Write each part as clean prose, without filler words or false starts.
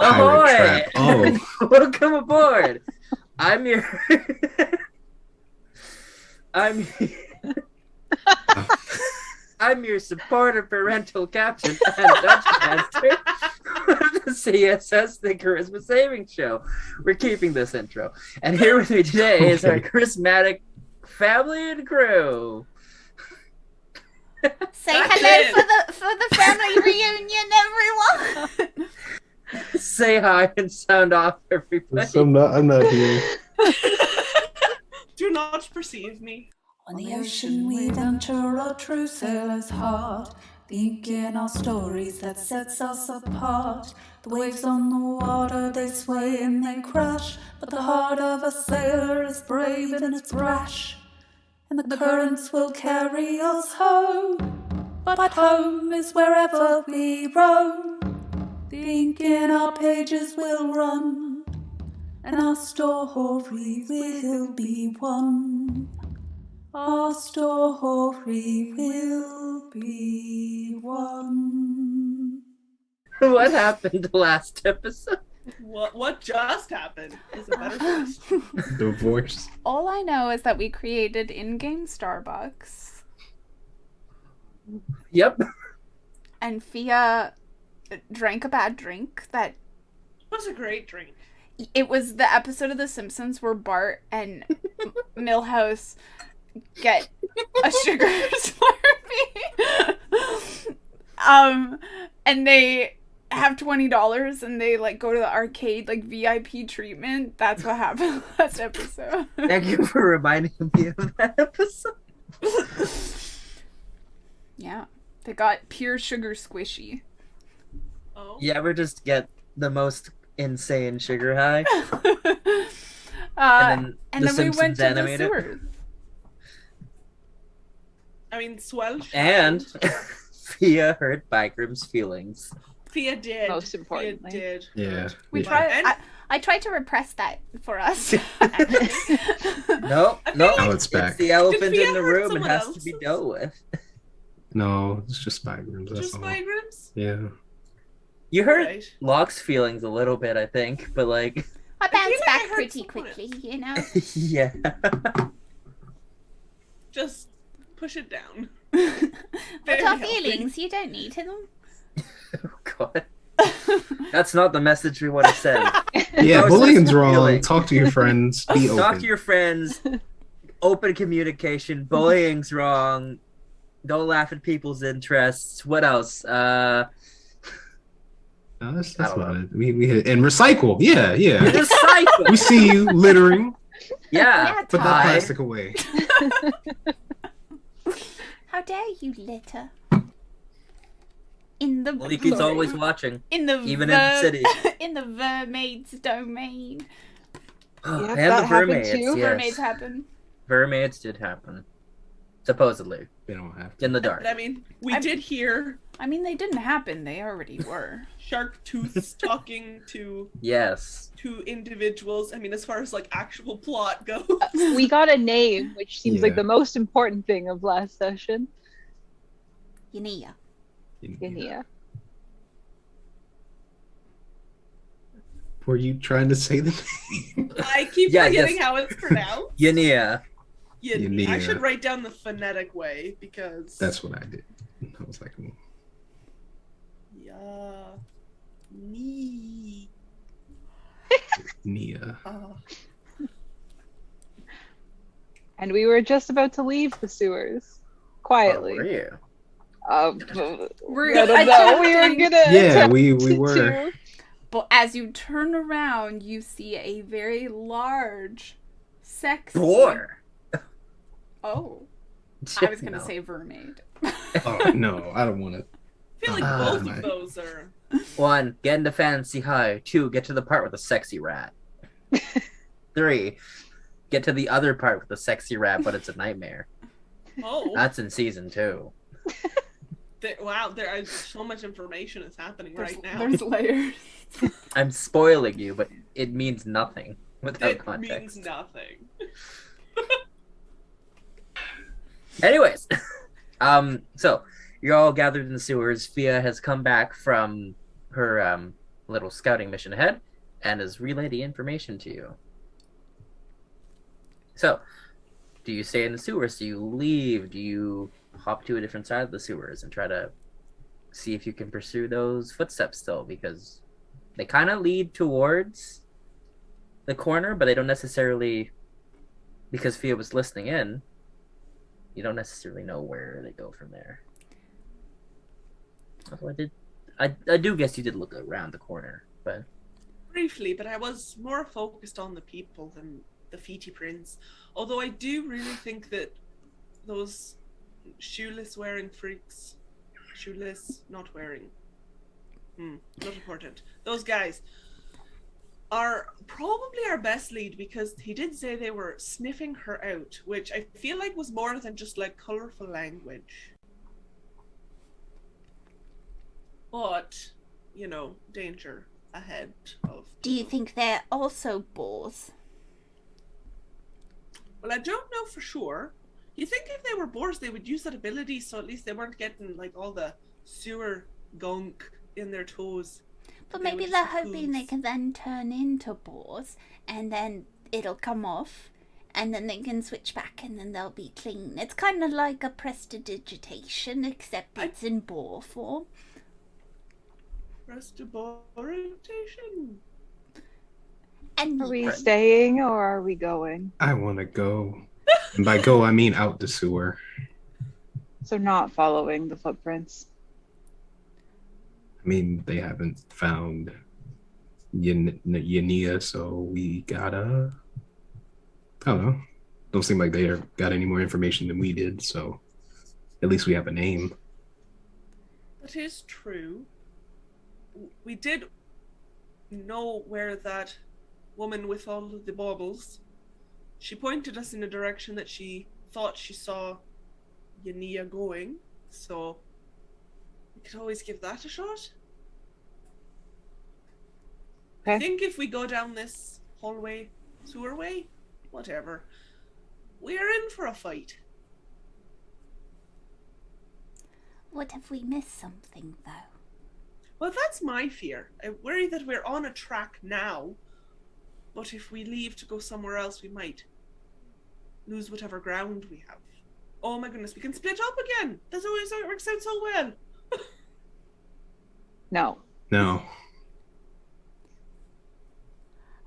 Pirate Ahoy! trap. Oh. Welcome aboard. I'm your I'm your supporter parental captain and Dutch master of the CSS, the Charisma Saving Show. We're keeping this intro. And here with me today is our charismatic family and crew. Say hello for the family reunion, everyone. Say hi and sound off, everybody. So I'm not here. Do not perceive me. On the ocean we venture, a true sailor's heart, thinking our stories that sets us apart. The waves on the water, they sway and they crash, but the heart of a sailor is brave and it's brash. And the currents will carry us home, but home is wherever we roam. Thinking our pages will run, and our story will be one. Our story will be one. What happened last episode? What just happened is a better question. Divorce. All I know is that we created in-game Starbucks, Yep. and Fia drank a bad drink that... It was a great drink. It was the episode of The Simpsons where Bart and Milhouse get a sugar Slurpee. And they have $20 and they like go to the arcade, like VIP treatment. That's what happened last episode. Thank you for reminding me of that episode. Yeah. They got pure sugar squishy. Oh. You ever just get the most insane sugar high? And The then we went Simpsons to the animated. sewers. I mean, swell. And Fia hurt Bygrim's feelings. Fia did. Most importantly. Fia did. Yeah. We yeah. tried. I tried to repress that for us. Nope. Nope. Now it's back. It's the elephant Fia in the hurt room. It someone has to be else's? dealt with. No, it's just Bygrims. That's Just all. migrants? Yeah. You hurt Right. Locke's feelings a little bit, I think, but like, I feel bounced like I back heard pretty someone quickly, you know? yeah. Just push it down. What's our healthy. feelings? You don't need them. Oh God. That's not the message we want to send. Yeah, Process bullying's the wrong. feeling. Talk to your friends. Be open. Talk to your friends. Open communication. Bullying's wrong. Don't laugh at people's interests. What else? No, that's I don't about know. it. We hit and recycle. Yeah, yeah. Recycle. We see you littering. Yeah. Put that Ty. plastic away. How dare you litter? In the Leaky's always watching, in the even in the city. in the mermaid's domain. And Yep, the that happened mermaids. too. Yes. Mermaids happen. Mermaids did happen. Supposedly. They don't have to. In the dark. I mean, we did hear I mean, they didn't happen. They already were. Shark Tooth talking to Yes. two individuals. I mean, as far as like actual plot goes. We got a name, which seems like Yeah. the most important thing of last session. Yania. Yeah. Were you trying to say the name? I keep Yeah, forgetting yes. how it's pronounced. Yania. Yin. I Yin. should write down the phonetic way because That's what I did. I was like, oh. yeah, knee. Nia. And we were just about to leave the sewers. Quietly. Oh, were you? We're I don't know. We were attempting- gonna. Yeah, attempt we to- were. But as you turn around, you see a very large, sexy. Boar. Oh, I was gonna No. say mermaid. Oh, no, I don't want to. I feel like Ah, both my- of those are. 1, get into fancy high. 2, get to the part with the sexy rat. 3, get to the other part with the sexy rat, but it's a nightmare. Oh, That's in season 2. wow! There is so much information is happening right now. There's layers. I'm spoiling you, but it means nothing without It context. means nothing. Anyways, so you're all gathered in the sewers. Fia has come back from her little scouting mission ahead and has relayed the information to you. So, do you stay in the sewers? Do you leave? Do you hop to a different side of the sewers and try to see if you can pursue those footsteps still? Because they kind of lead towards the corner, but they don't necessarily, because Fia was listening in, you don't necessarily know where they go from there. Although I do guess you did look around the corner, but... Briefly, but I was more focused on the people than the feety prints. Although I do really think that those shoeless wearing freaks, shoeless not wearing, not important, those guys are probably our best lead, because he did say they were sniffing her out, which I feel like was more than just like colorful language. But, you know, danger ahead of... Do you think they're also boars? Well, I don't know for sure. You think if they were boars, they would use that ability, so at least they weren't getting like all the sewer gunk in their toes. But maybe they're hoping they can then turn into boars, and then it'll come off, and then they can switch back, and then they'll be clean. It's kind of like a prestidigitation, except it's in boar form. Prestidigitation. And Are we staying or are we going? I want to go. And by go, I mean out the sewer. So not following the footprints. I mean, they haven't found Yania, so we gotta... I don't know. Don't seem like they got any more information than we did, so at least we have a name. That is true. We did know where that woman with all of the baubles, she pointed us in a direction that she thought she saw Yania going, so we could always give that a shot. Okay. I think if we go down this hallway, sewer way, whatever, we're in for a fight. what if we miss something, though? Well, that's my fear. I worry that we're on a track now, but if we leave to go somewhere else, we might lose whatever ground we have. Oh my goodness, we can split up again! That's always how it works out so well. No. No.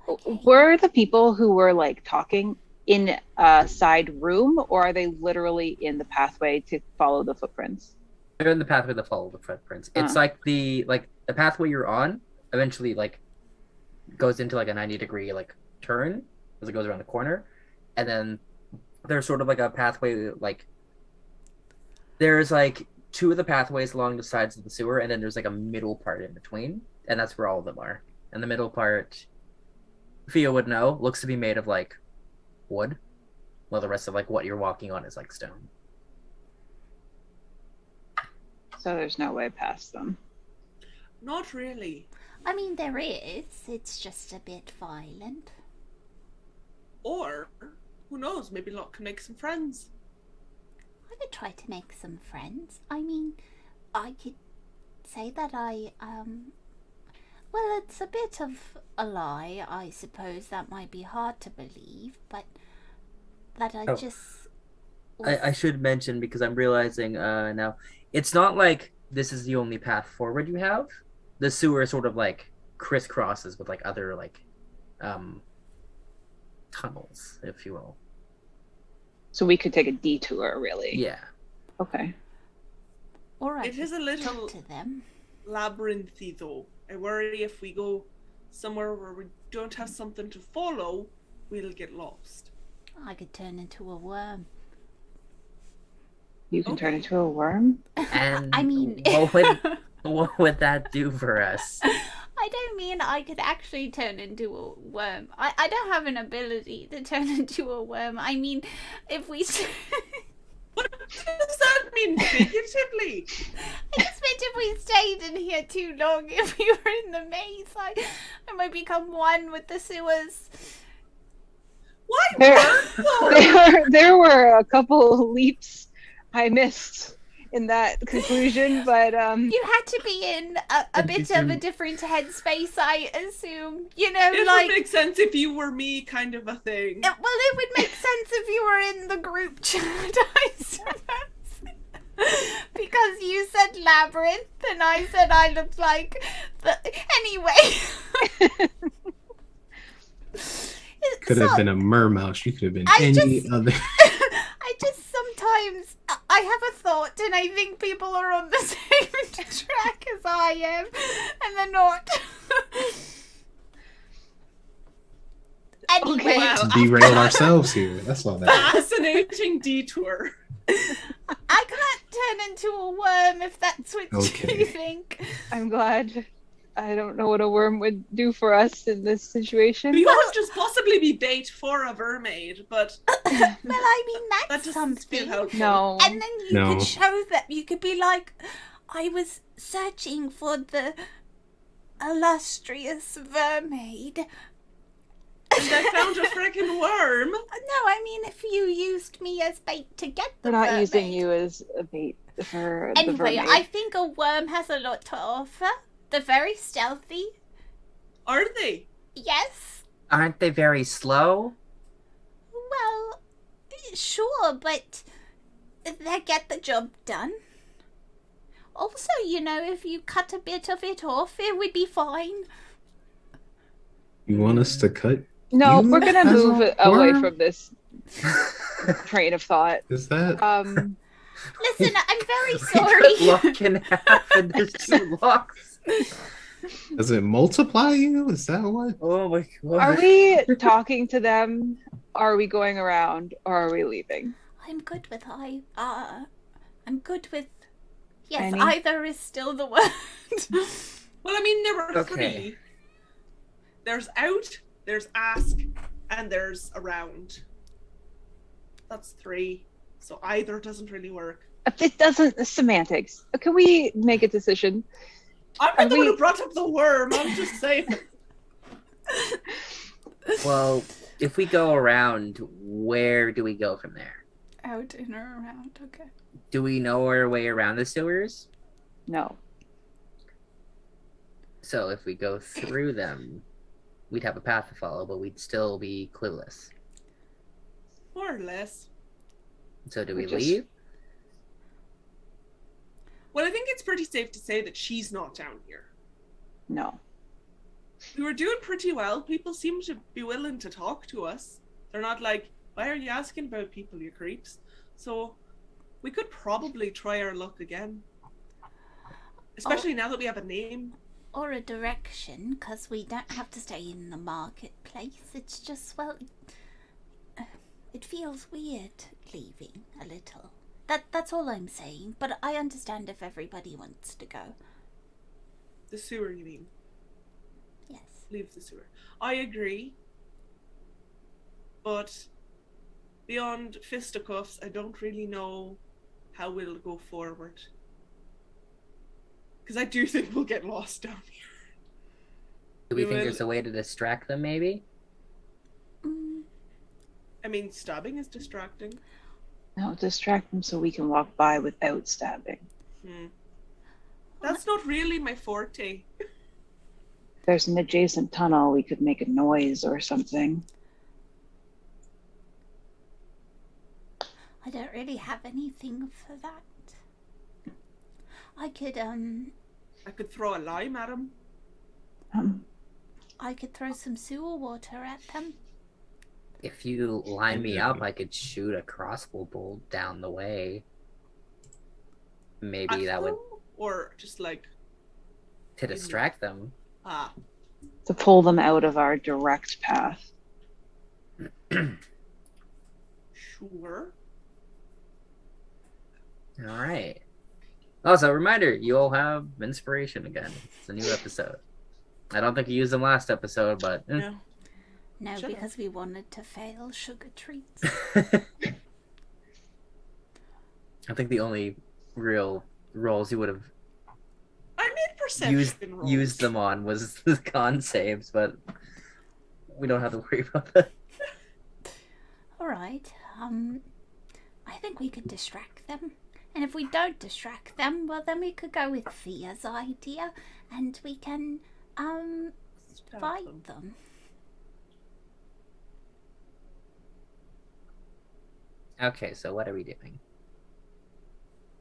Okay. Were the people who were like talking in a side room, or are they literally in the pathway to follow the footprints? They're in the pathway to follow the footprints. It's like the pathway you're on eventually like goes into like a 90-degree like turn as it goes around the corner, and then there's sort of like a pathway like there's like two of the pathways along the sides of the sewer, and then there's like a middle part in between, and that's where all of them are. And the middle part, Fia would know, looks to be made of like wood, while the rest of like what you're walking on is like stone. So there's no way past them. Not really. I mean, there is. It's just a bit violent. Or, who knows, maybe Locke can make some friends. I could try to make some friends. I mean, I could say that well, it's a bit of a lie, I suppose. That might be hard to believe, but that I just... I should mention, because I'm realizing now, it's not like this is the only path forward you have. The sewer sort of like crisscrosses with like other like tunnels, if you will. So we could take a detour, really. Yeah. Okay. Or I It is a could little talk to them. labyrinthy, though. I worry if we go somewhere where we don't have something to follow, we'll get lost. I could turn into a worm. You can Okay. turn into a worm? And I mean... what would that do for us? I don't mean I could actually turn into a worm. I don't have an ability to turn into a worm. I mean, if we... What does that mean figuratively? I just meant if we stayed in here too long, if we were in the maze, I might become one with the sewers. Why There- worms, though? There were a couple leaps I missed in that conclusion, but You had to be in a bit of a different headspace, I assume. You know, It like... would make sense if you were me, kind of a thing. it would make sense if you were in the group chat, I suppose. Because you said labyrinth, and I said I looked like... Anyway. Could have been a mermouse. You could have been other. I just sometimes I have a thought, and I think people are on the same track as I am, and they're not. Anyway, Okay, well, Derailed ourselves here. That's all that. fascinating detour. I can't turn into a worm if that's what you think. I'm glad. I don't know what a worm would do for us in this situation. You could just possibly be bait for a mermaid, but Well, I mean, that that's doesn't feel something. helpful. No. And then you could show that you could be like, I was searching for the illustrious mermaid. And I found a freaking worm. No, I mean, if you used me as bait to get the We're not mermaid. using you as a bait for the Anyway, mermaid. I think a worm has a lot to offer. They're very stealthy. Are they? Yes. Aren't they very slow? Well, sure, but they get the job done. Also, you know, if you cut a bit of it off, it would be fine. You want us to cut? No, You we're gonna as move a away worm? from this train of thought. Is that? Listen, I'm very We cut sorry. Locke in half and there's 2 locks. Does it multiply you? Is that what? Oh my god. Are we talking to them? Are we going around? Or are we leaving? I'm good with I'm good with... Yes, Any? either is still the word. Well, I mean, there were Okay. 3. There's out, there's ask, and there's around. That's 3. So either doesn't really work. It doesn't. Semantics. Can we make a decision? I'm the one who brought up the worm. I'm just saying. Well, if we go around, where do we go from there? Out and around, okay. Do we know our way around the sewers? No. So if we go through them, we'd have a path to follow, but we'd still be clueless. More or less. So do we We just- leave? Well, I think it's pretty safe to say that she's not down here. No. We were doing pretty well. People seem to be willing to talk to us. They're not like, why are you asking about people, you creeps? So we could probably try our luck again. Especially now that we have a name. Or a direction, because we don't have to stay in the marketplace. It's just, well, it feels weird leaving a little. That's all I'm saying, but I understand if everybody wants to go. The sewer, you mean? Yes. Leave the sewer. I agree. But beyond fisticuffs, I don't really know how we'll go forward. Because I do think we'll get lost down here. Do we We think will- there's a way to distract them, maybe? I mean, stabbing is distracting. No, distract them so we can walk by without stabbing. That's not really my forte. There's an adjacent tunnel. We could make a noise or something. I don't really have anything for that. I could throw a lime at him. I could throw some sewer water at them. If you line me up, I could shoot a crossbow bolt down the way. Maybe At that would... them? Or just like, to distract them. To pull them out of our direct path. Sure. Alright. Also, reminder, you all have inspiration again. It's a new episode. I don't think you used them last episode, but... No. No, Shut up. because we wanted to fail sugar treats. I think the only real roles you would have I made perception rolls. used them on was the con saves, but we don't have to worry about that. All right. I think we could distract them, And if we don't distract them, well, then we could go with Thea's idea, and we can Stab fight them. Okay, so what are we doing?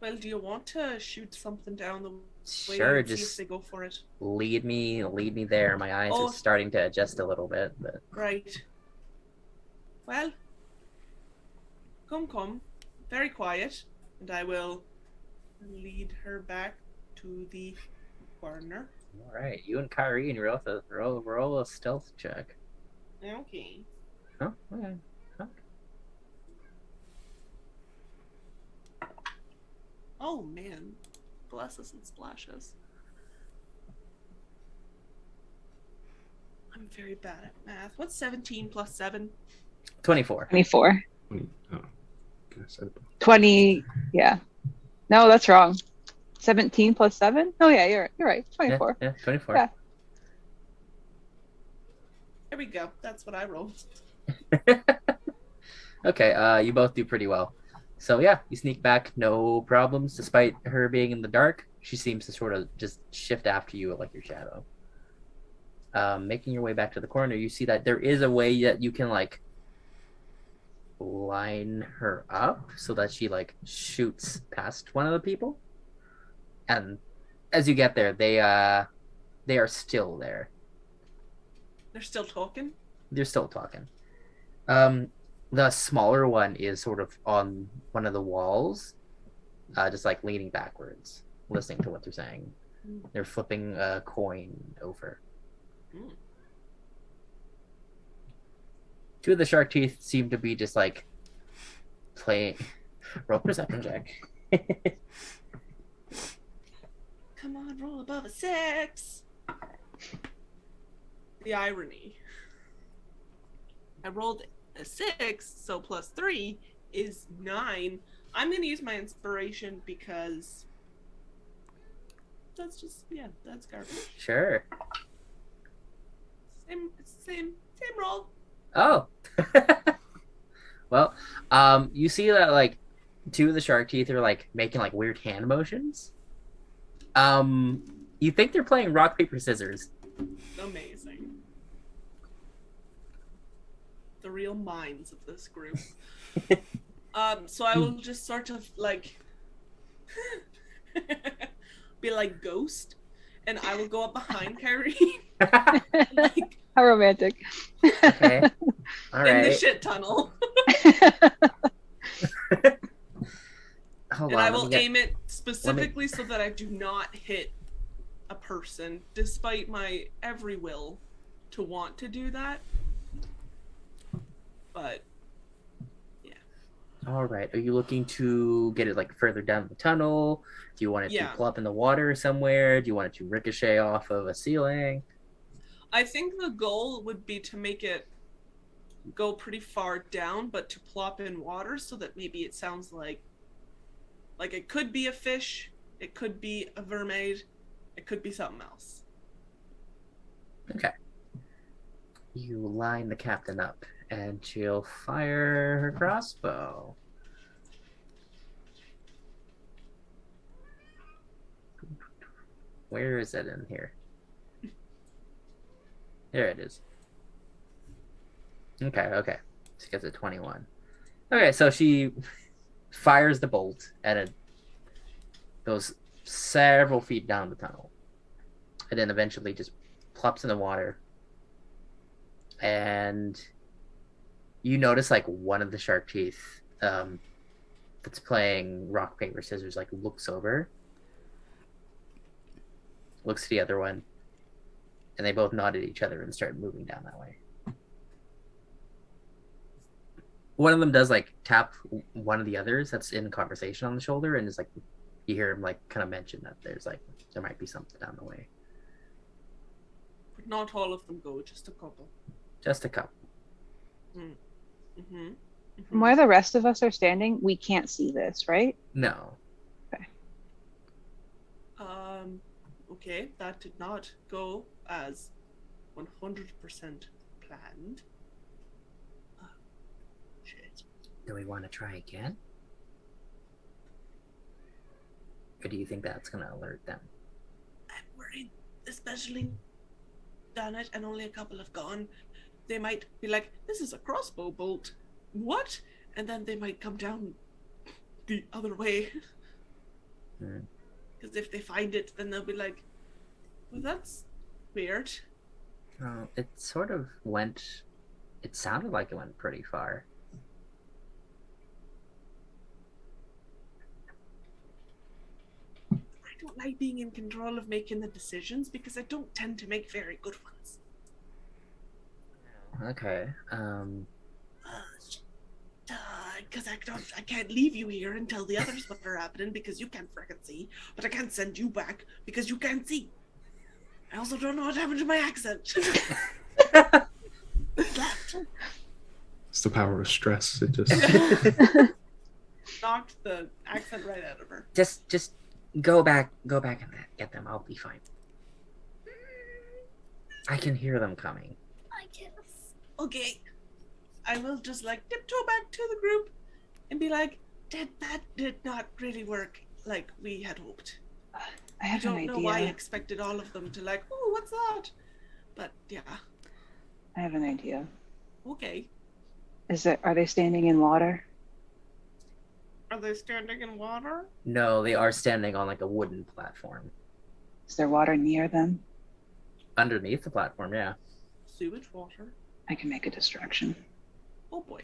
Well, do you want to shoot something down the way Sure, and see if just they go for it? lead me there. My eyes are starting to adjust a little bit, but Right. Well, come. Very quiet, and I will lead her back to the corner. all right. You and Kyrie, roll a stealth check. Okay. Oh, okay. Oh man, blesses and splashes. I'm very bad at math. What's 17 plus 7? 24. 24. Oh, goodness, 20. Yeah. No, that's wrong. 17 plus 7? Oh, yeah, you're right. 24. Yeah, 24. Yeah. There we go. That's what I rolled. Okay, you both do pretty well. So yeah, you sneak back, no problems. Despite her being in the dark, she seems to sort of just shift after you like your shadow. Making your way back to the corner, you see that there is a way that you can like line her up so that she like shoots past one of the people. And as you get there, they are still there. They're still talking? They're still talking. The smaller one is sort of on one of the walls, just like leaning backwards, listening to what they're saying. They're flipping a coin over. Two of the shark teeth seem to be just like playing. Roll perception check. Come on, roll above a 6. The irony. I rolled a 6, so plus 3 is 9. I'm going to use my inspiration because that's just, that's garbage. Sure. Same roll. Oh. Well, you see that like two of the shark teeth are like making like weird hand motions. You think they're playing rock, paper, scissors. Amazing. The real minds of this group. So I will just sort of like be like Ghost, and I will go up behind Kyrie. Like, how romantic. Okay. All right. in the shit tunnel. Hold and on, I will aim it specifically so that I do not hit a person, despite my every will to want to do that. But yeah. All right. Are you looking to get it like further down the tunnel? Do you want it to pull up in the water somewhere? Do you want it to ricochet off of a ceiling? I think the goal would be to make it go pretty far down, but to plop in water so that maybe it sounds like it could be a fish, it could be a mermaid, it could be something else. Okay. You line the captain up, and she'll fire her crossbow. Where is it in here? There it is. Okay. She gets a 21. Okay, so she fires the bolt, and it goes several feet down the tunnel. And then eventually just plops in the water. And you notice like one of the shark teeth that's playing rock, paper, scissors like looks over, looks at the other one, and they both nod at each other and start moving down that way. One of them does like tap one of the others that's in conversation on the shoulder, and is like, you hear him like kind of mention that there might be something down the way. But not all of them go, just a couple. Just a couple. From where the rest of us are standing, we can't see this, right? No. Okay. Okay, that did not go as 100% planned. Shit. Do we want to try again? Or do you think that's gonna alert them? I'm worried, especially done it and only a couple have gone. They might be like, this is a crossbow bolt. What? And then they might come down the other way. Because if they find it, then they'll be like, well, that's weird. It sort of went... It sounded like it went pretty far. I don't like being in control of making the decisions because I don't tend to make very good ones. Okay. Because I can't leave you here and tell the others what are happening because you can't frickin' see, but I can't send you back because you can't see. I also don't know what happened to my accent. It's the power of stress. It just knocked the accent right out of her. Just go back and get them. I'll be fine. I can hear them coming. I guess. Okay. I will just like tiptoe back to the group and be like, that did not really work like we had hoped. I don't know why I expected all of them to like, oh, what's that? But yeah. I have an idea. Okay. Are they standing in water? Are they standing in water? No, they are standing on like a wooden platform. Is there water near them? Underneath the platform, yeah. Sewage water. I can make a distraction. Oh boy.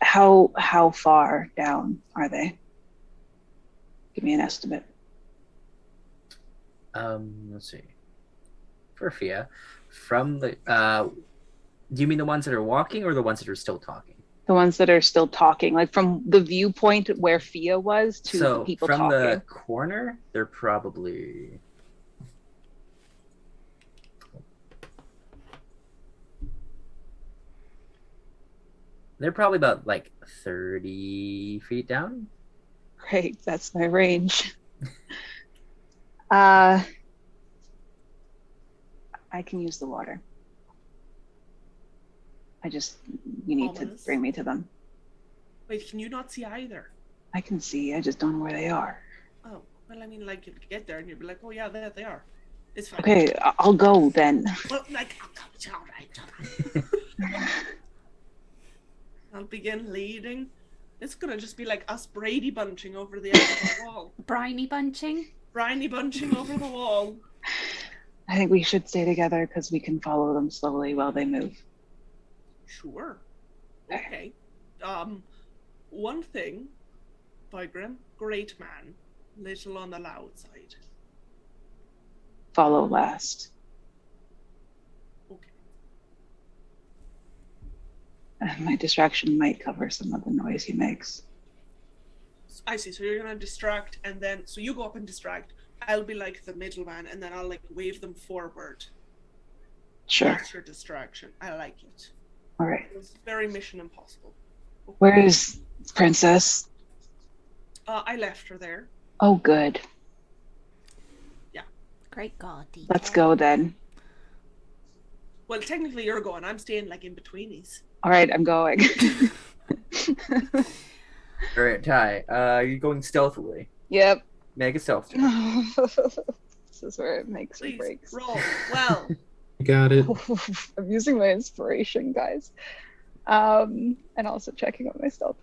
How far down are they? Give me an estimate. Let's see. For Fia, from the do you mean the ones that are walking or the ones that are still talking? The ones that are still talking, like from the viewpoint where Fia was to the people from talking. the corner, they're probably about like 30 feet down. Great, that's my range. I can use the water. You need to bring me to them. Wait, can you not see either? I can see, I just don't know where they are. Oh, well, I mean, like, you'd get there and you'd be like, oh yeah, there they are. It's fine. Okay, I'll go then. Well, like, it's all right. I'll begin leading. It's gonna just be like us Brady bunching over the edge of the wall. Briny bunching? Briny bunching over the wall. I think we should stay together because we can follow them slowly while they move. Sure. Okay. One thing, Vigram, great man, little on the loud side. Follow last. Okay. My distraction might cover some of the noise he makes. I see. So you're gonna distract, and then so you go up and distract. I'll be like the middleman, and then I'll like wave them forward. Sure. That's your distraction. I like it. All right. It's very Mission Impossible. Okay. Where is Princess? I left her there. Oh, good. Yeah. Great God. DJ. Let's go then. Well, technically you're going. I'm staying like in betweenies. All right, I'm going. All right, Ty. You're going stealthily. Yep. Make a stealth check. This is where it makes or Please breaks. roll well. you got it. I'm using my inspiration, guys. And also checking on my stealth.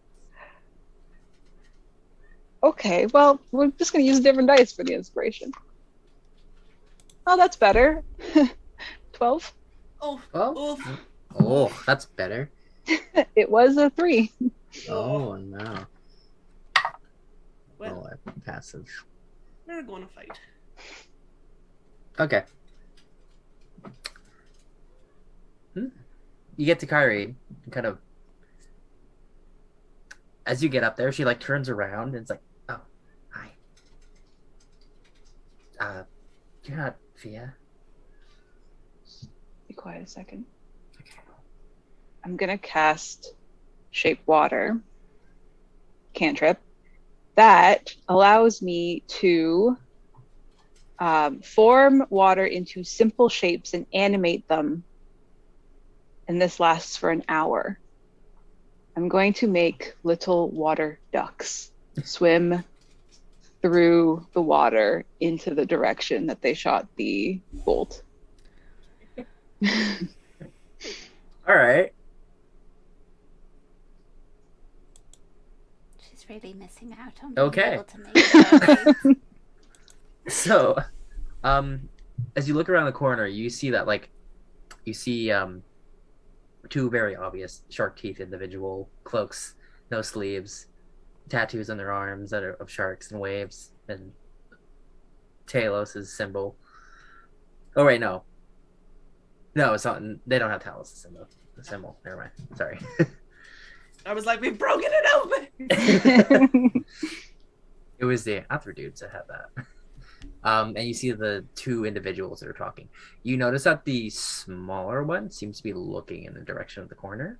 Okay, well, we're just going to use different dice for the inspiration. Oh, that's better. 12. Oh, Oh. oh, Oh, that's better. It was a 3. Oh no. well, Oh, passive. we're going to fight. Okay. You get to Kyrie, kind of. As you get up there, she like turns around and it's like, "Oh, hi. You're not Fia." Be quiet a second. Okay. I'm going to cast Shape Water cantrip. That allows me to form water into simple shapes and animate them. And this lasts for an hour. I'm going to make little water ducks swim through the water into the direction that they shot the bolt. All right. She's really missing out on being Okay. able to make mermaids. So, as you look around the corner, you see that two very obvious shark teeth individual cloaks, no sleeves, tattoos on their arms that are of sharks and waves, and Talos' symbol. Oh wait, no, it's not. They don't have Talos' symbol. The symbol. Never mind. Sorry. I was like, we've broken it open. It was the other dudes that had that. And you see the two individuals that are talking. You notice that the smaller one seems to be looking in the direction of the corner.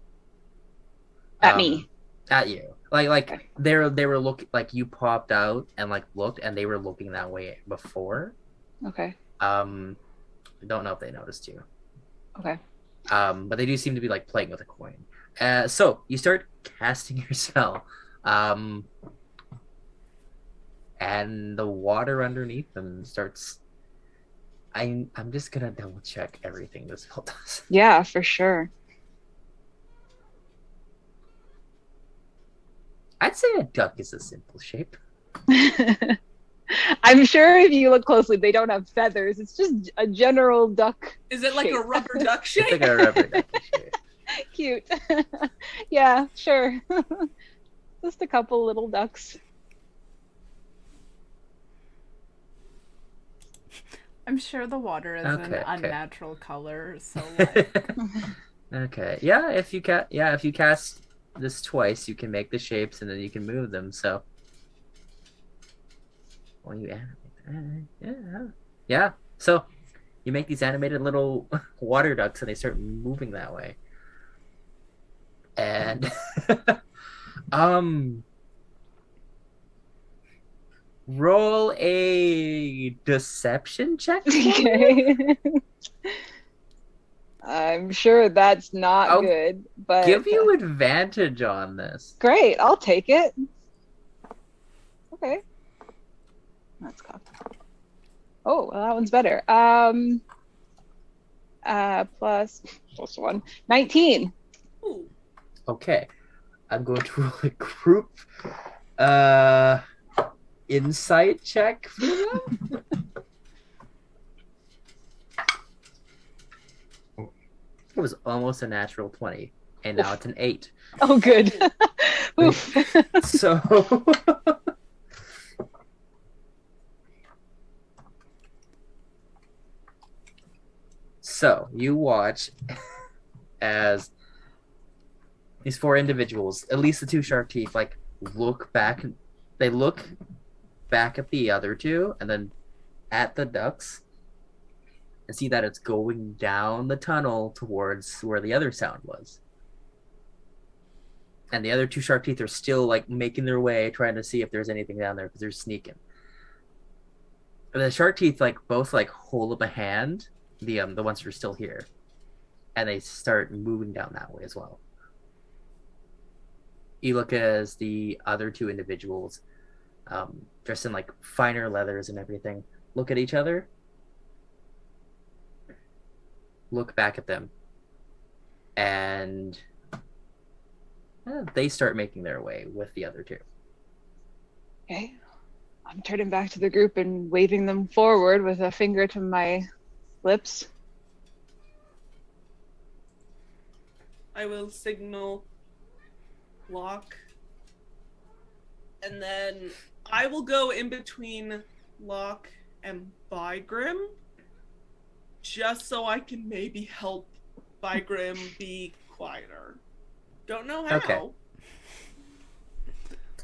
At me. At you. Like Okay. they were looking, like you popped out and like looked, and they were looking that way before. Okay. I don't know if they noticed you. Okay. But they do seem to be like playing with a coin. So you start casting your spell. And the water underneath them starts. I'm just gonna double check everything this spell does. Yeah, for sure. I'd say a duck is a simple shape. I'm sure if you look closely, they don't have feathers. It's just a general duck. Is it like a shape. rubber duck It's shape? like a rubber duck shape. Cute. Yeah, sure. Just a couple little ducks. I'm sure the water is Okay, an okay. unnatural color, so like, Okay. Yeah, if you cast this twice, you can make the shapes and then you can move them. So, well, you animate. Yeah. So, you make these animated little water ducks, and they start moving that way. And, roll a deception check. Okay. I'm sure that's not I'll good, but Give you advantage on this. great. I'll take it. Okay. That's cocked. Oh, well, that one's better. Plus one. 19. Ooh. Okay. I'm going to roll a group insight check for them. It was almost a natural 20, and now it's an 8. Oh, good. Oof. So you watch as these 4 individuals, at least the 2 shark teeth, like look back. They look back at the other 2 and then at the ducks and see that it's going down the tunnel towards where the other sound was. And the other 2 shark teeth are still like making their way, trying to see if there's anything down there because they're sneaking. And the shark teeth like both like hold up a hand, the ones that are still here, and they start moving down that way as well. You look as the other 2 individuals, dressed in like finer leathers and everything, look at each other, look back at them, and they start making their way with the other 2. Okay. I'm turning back to the group and waving them forward with a finger to my lips. I will signal Locke. And then I will go in between Locke and Bygrim, just so I can maybe help Bygrim be quieter. Don't know how. Okay.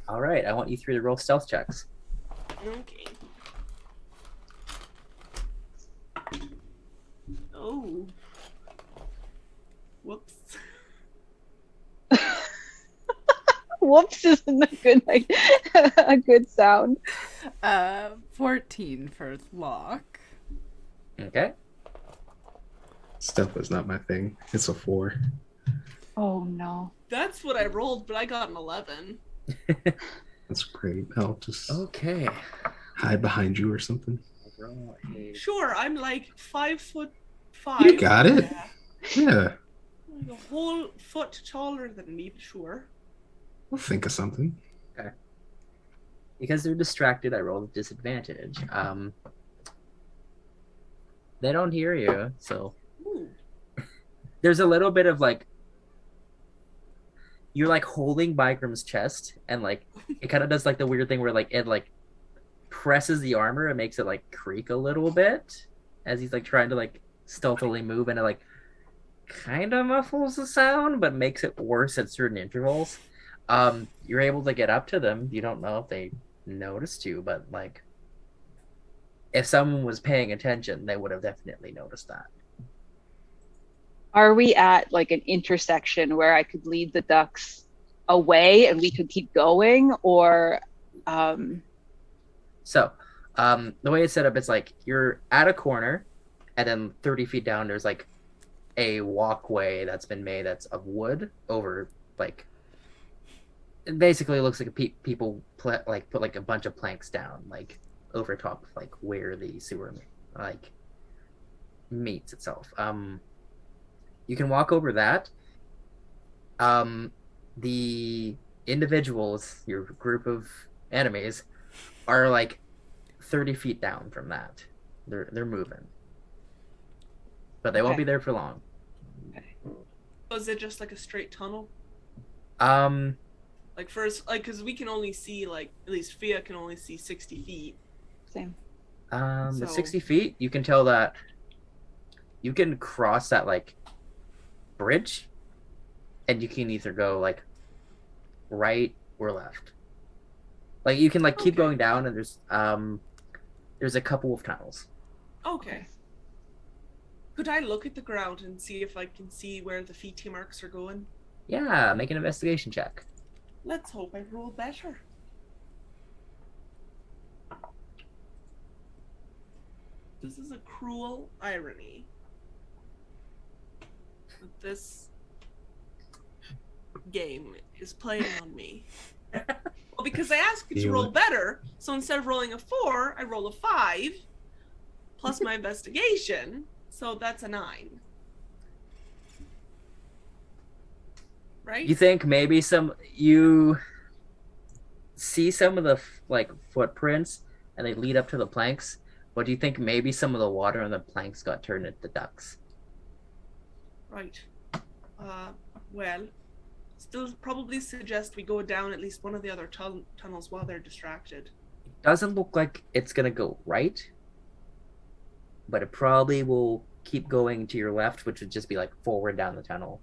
All right, I want you 3 to roll stealth checks. Okay. Oh. Whoops. Whoops isn't a good a good sound. 14 for lock. Okay. Stealth is not my thing. It's a 4. Oh no. That's what I rolled, but I got an 11. That's great. I'll just Okay. hide behind you or something. Sure, I'm like 5'5". You got it. Yeah. Yeah. Like a whole foot taller than me, but sure. We'll think of something. Because they're distracted, I rolled a disadvantage. They don't hear you, so Ooh. there's a little bit of like you're like holding Bygram's chest, and like it kind of does like the weird thing where like it like presses the armor and makes it like creak a little bit as he's like trying to like stealthily move, and it like kind of muffles the sound but makes it worse at certain intervals. You're able to get up to them. You don't know if they noticed you, but like if someone was paying attention, they would have definitely noticed that. Are we at like an intersection where I could lead the ducks away and we could keep going, or So, the way it's set up, it's like you're at a corner, and then 30 feet down, there's like a walkway that's been made that's of wood over like. It basically looks like people put like a bunch of planks down like over top of like where the sewer like meets itself. You can walk over that. The individuals, your group of enemies, are like 30 feet down from that. They're moving, but they won't be there for long. Was it just like a straight tunnel? Like first, like because we can only see like at least Fia can only see 60 feet. same? The So- 60 feet, you can tell that you can cross that like bridge, and you can either go like right or left. Like you can like keep Okay. going down, and there's a couple of tunnels. Okay. Could I look at the ground and see if I can see where the feet marks are going? Yeah, make an investigation check. Let's hope I roll better. This is a cruel irony. That this game is playing on me. Well, because I asked you to Feel roll it. better, so instead of rolling a 4, I roll a 5 plus my investigation, so that's a 9. Right? You think maybe you see some of the like footprints, and they lead up to the planks, but do you think maybe some of the water on the planks got turned into ducks? Right. Well, still probably suggest we go down at least one of the other tunnels while they're distracted. Doesn't look like it's gonna go right, but it probably will keep going to your left, which would just be like forward down the tunnel.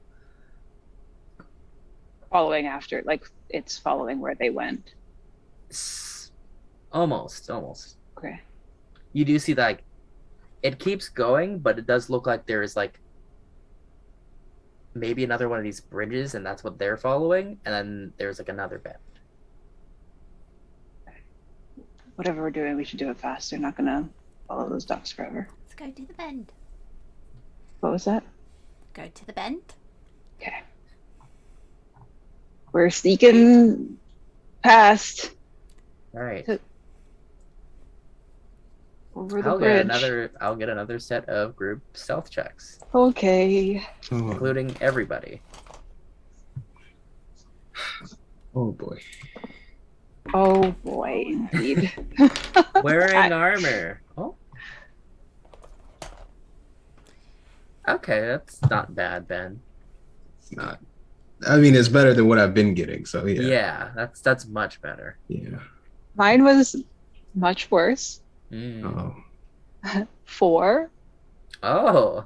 Following after, like it's following where they went. Almost. Okay. You do see that like, it keeps going, but it does look like there is like maybe another one of these bridges, and that's what they're following, and then there's like another bend. Whatever we're doing, we should do it fast. They're not gonna follow those ducks forever. Let's go to the bend. What was that? Go to the bend. Okay. We're sneaking past All right. over the I'll bridge. get another set of group stealth checks, Okay. Oh, including everybody. oh boy. Oh boy, indeed. Wearing armor. Oh. Okay, that's not bad, Ben. It's not. I mean, it's better than what I've been getting. So yeah. Yeah, that's much better. Yeah. Mine was much worse. Mm. Oh. 4. Oh,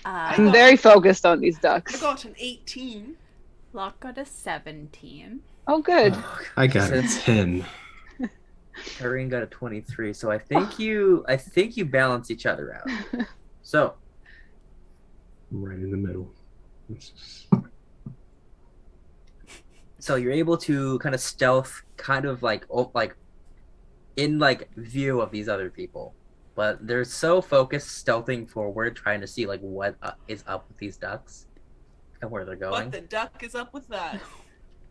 I'm very focused on these I ducks. got an 18. Locke got a 17. Oh, good. I got a 10. Erin got a 23, so I think you balance each other out. So Right in the middle. It's just- so you're able to kind of stealth, kind of like in like view of these other people. but they're so focused stealthing forward, trying to see like what is up with these ducks and where they're going. What the duck is up with that?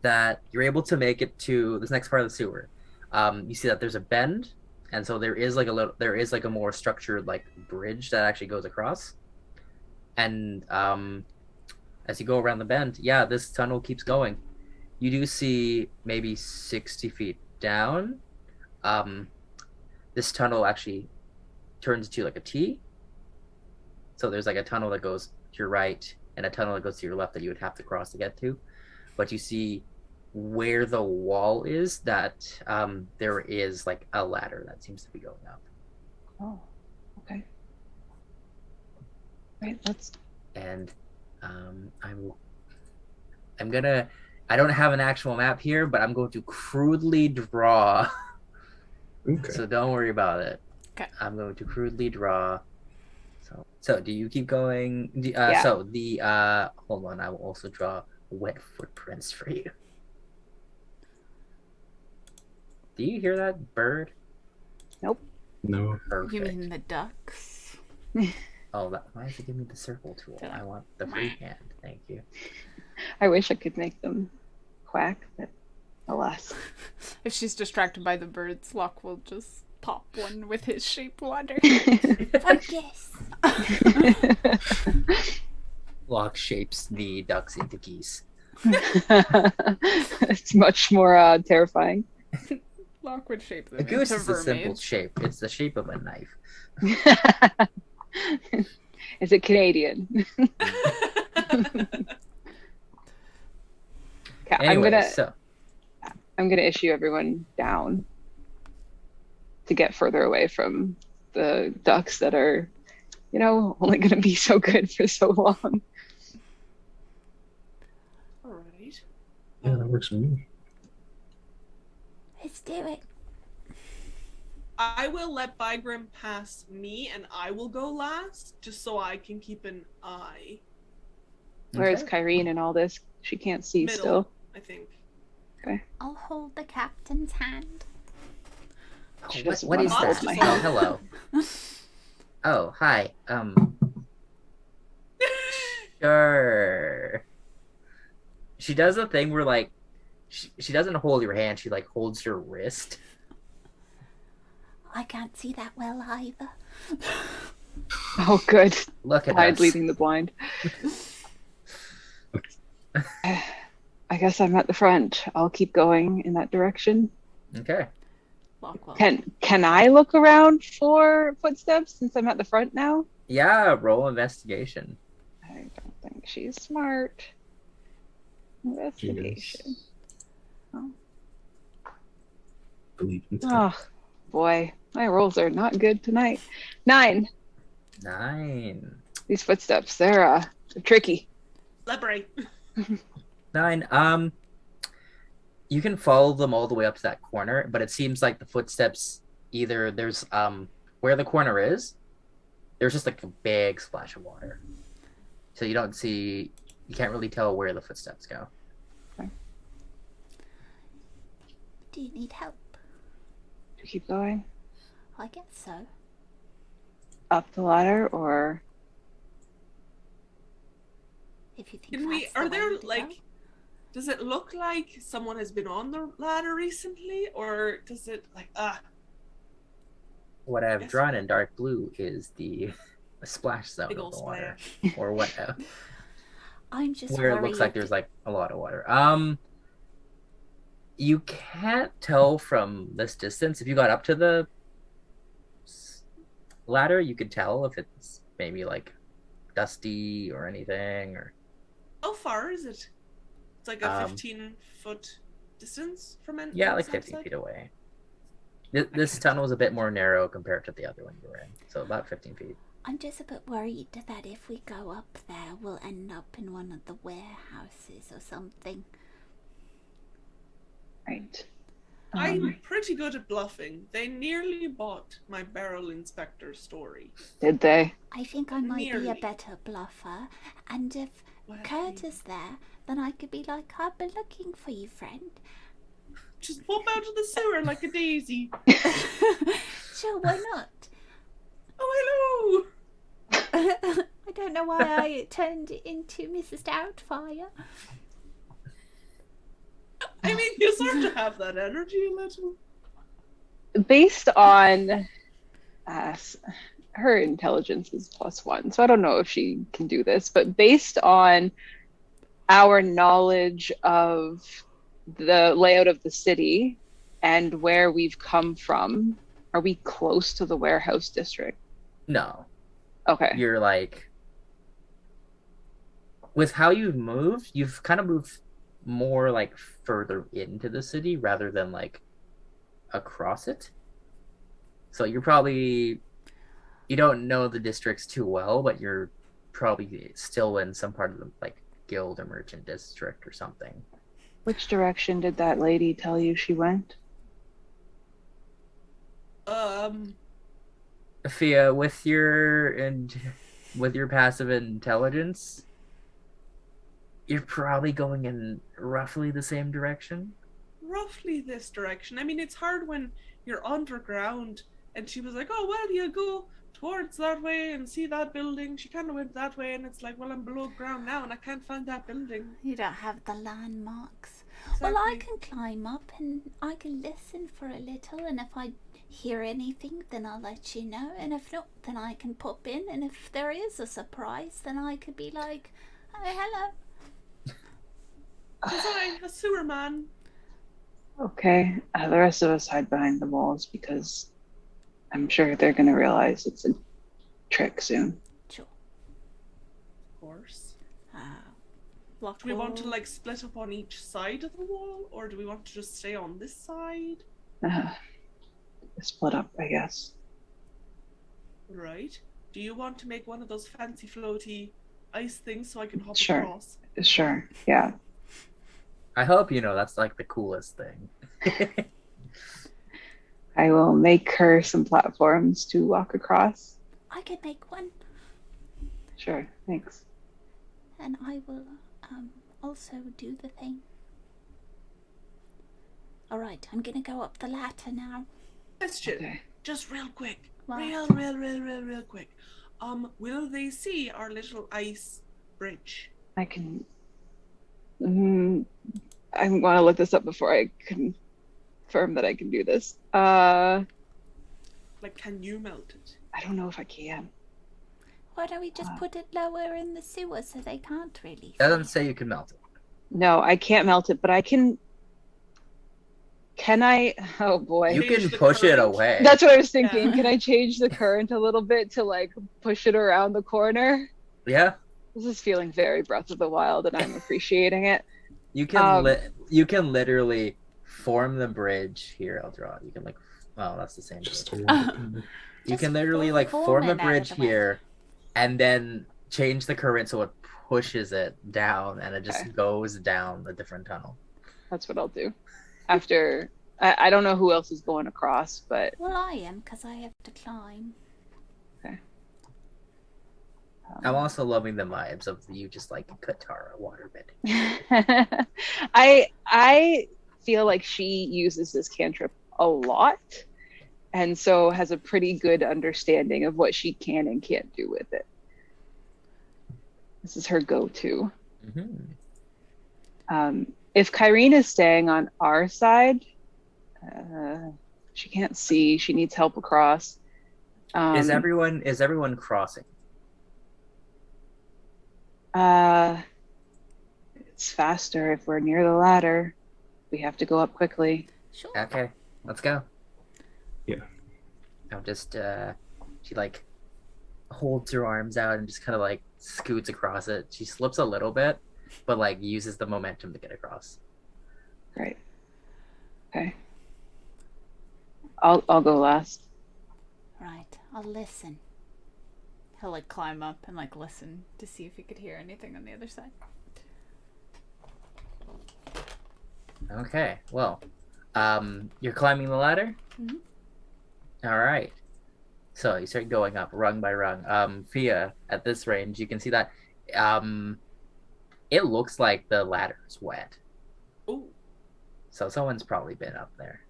That you're able to make it to this next part of the sewer. You see that there's a bend, and so there is like a more structured like bridge that actually goes across. And as you go around the bend, yeah, this tunnel keeps going. You do see maybe 60 feet down. This tunnel actually turns to like a T. So there's like a tunnel that goes to your right and a tunnel that goes to your left that you would have to cross to get to. But you see where the wall is that there is like a ladder that seems to be going up. Oh, okay. Right, let's. And I'm gonna. I don't have an actual map here, but I'm going to crudely draw. Okay. So don't worry about it. Okay. I'm going to crudely draw. So do you keep going? Yeah. So the hold on, I will also draw wet footprints for you. Do you hear that bird? Nope. No. Perfect. You mean the ducks? Oh, why does it give me the circle tool? I want the free hand. Thank you. I wish I could make them quack, but alas. If she's distracted by the birds, Locke will just pop one with his shape water. Focus. Locke shapes the ducks into geese. It's much more terrifying. Locke would shape them A goose into is a simple mermaids. shape. It's the shape of a knife. Is it Canadian? Okay, Anyway, I'm gonna issue everyone down to get further away from the ducks that are, only gonna be so good for so long. All right. Yeah, that works for me. Let's do it. I will let Bygrim pass me, and I will go last, just so I can keep an eye. Where's Kyrene in all this? She can't see Middle, still. I think. I'll hold the captain's hand. She What doesn't is wanna hold that? my Oh, hand. hello. Oh, hi. Sure. She does a thing where like she doesn't hold your hand, she like holds your wrist. I can't see that well either. Oh, good. Look at Blind us. leading the blind. I guess I'm at the front. I'll keep going in that direction. Okay. Locke will. Can I look around for footsteps since I'm at the front now? Yeah, roll investigation. I don't think she's smart. Investigation. Oh. Believe in time. Oh, boy. My rolls are not good tonight. 9. 9. These footsteps, they're tricky. Slippery. 9. You can follow them all the way up to that corner, but it seems like the footsteps either there's where the corner is, there's just like a big splash of water. So you can't really tell where the footsteps go. Do you need help? To keep going I guess so. up the ladder, or If you think Can we? that's the Are way there to like? go. Does it look like someone has been on the ladder recently, or does it like What I've Yes. drawn in dark blue is the splash zone big of old the water, splash? or what, I'm just where it worried. looks like there's like a lot of water. You can't tell from this distance. If you got up to the ladder, you could tell if it's maybe like dusty or anything, or How far is it? It's like a 15-foot distance from an yeah, like outside 15 side? feet away. This tunnel is a bit more narrow compared to the other one you were in, so about 15 feet. I'm just a bit worried that if we go up there, we'll end up in one of the warehouses or something. right. I'm pretty good at bluffing. They nearly bought my barrel inspector story. Did they? I think I might be a Nearly. better bluffer, and if Well, Kurt is there, then I could be like, I've been looking for you, friend. Just pop out of the sewer like a daisy. Sure, why not? don't know why I turned into Mrs. Doubtfire. I mean, you sort of have that energy a little. Based on her intelligence is +1, so I don't know if she can do this, but based on our knowledge of the layout of the city and where we've come from, are we close to the warehouse district? No. Okay. You're like, with how you've moved, you've kind of moved more like further into the city rather than like across it. So you're probably, you don't know the districts too well, but you're probably still in some part of the like guild or merchant district or something. Which direction did that lady tell you she went? Fia, with your passive intelligence, you're probably going in roughly the same direction. Roughly this direction. I mean, it's hard when you're underground. And she was like, "Oh well, you go towards that way and see that building." She kind of went that way, and it's like, "Well, I'm below ground now, and I can't find that building." You don't have the landmarks. Exactly. Well, I can climb up and I can listen for a little, and if I hear anything, then I'll let you know. And if not, then I can pop in. And if there is a surprise, then I could be like, "Oh, hello." Design a sewer man. Okay. The rest of us hide behind the walls because I'm sure they're going to realize it's a trick soon. Sure. Of course. Block Do we want to wall. like split up on each side of the wall, or do we want to just stay on this side? Split up, I guess. Right. Do you want to make one of those fancy floaty ice things so I can hop Sure. across? Sure. Yeah. I hope you know that's like the coolest thing. I will make her some platforms to walk across. I can make one, Sure. Thanks. and I will also do the thing. All right, I'm gonna go up the ladder now. Question. Okay. Just real quick. What? Real quick. Will they see our little ice bridge? I can. I want to look this up before I confirm that I can do this. I Like, can you melt it? don't know if I can. Why don't we just put it lower in the sewer so they can't really? Doesn't say you can melt it. No, I can't melt it, but I can. Can I? Oh boy. You Change can the push it current. away. That's what I was thinking. Yeah. Can I change the current a little bit to like push it around the corner? Yeah. This is feeling very Breath of the Wild, and I'm appreciating it. You can you can literally form the bridge here. I'll draw it. You can like, oh, that's the same. Just bridge. hold You Just can literally like form form it a out of bridge the way. here, and then change the current so it pushes it down, and it just Okay. goes down a different tunnel. That's what I'll do. After I don't know who else is going across, but Well, I am, because I have to climb. I'm also loving the vibes of you just like Katara waterbending. I feel like she uses this cantrip a lot, and so has a pretty good understanding of what she can and can't do with it. This is her go-to. Mm-hmm. If Kyrene is staying on our side, she can't see. She needs help across. Is everyone crossing? It's faster if we're near the ladder. We have to go up quickly. Sure. Okay, let's go. Yeah. I'll just she like holds her arms out and just kind of like scoots across it. She slips a little bit, but like uses the momentum to get across. Great. Okay. I'll go last. Right, I'll listen. He'll like climb up and like listen to see if he could hear anything on the other side. Okay, well, you're climbing the ladder? Mhm. All right. So you start going up rung by rung. Fia, at this range, you can see that it looks like the ladder is wet. Oh, So someone's probably been up there.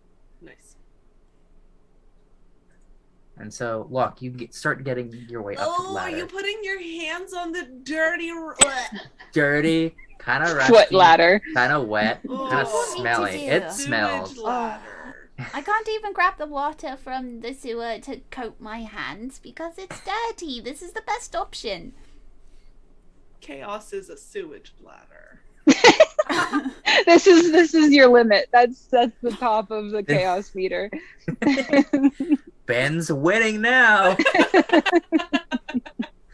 nice. And so, Locke, you start getting your way up to the Oh, are ladder. you putting your hands on the dirty... Dirty, kind of rusty, Sweat ladder. kind of wet, kind of Oh. smelly. Do? It Sewage smells. ladder. I can't even grab the water from the sewer to coat my hands because it's dirty. This is the best option. Chaos is a sewage bladder. This is your limit. That's the top of the chaos meter. Ben's winning now.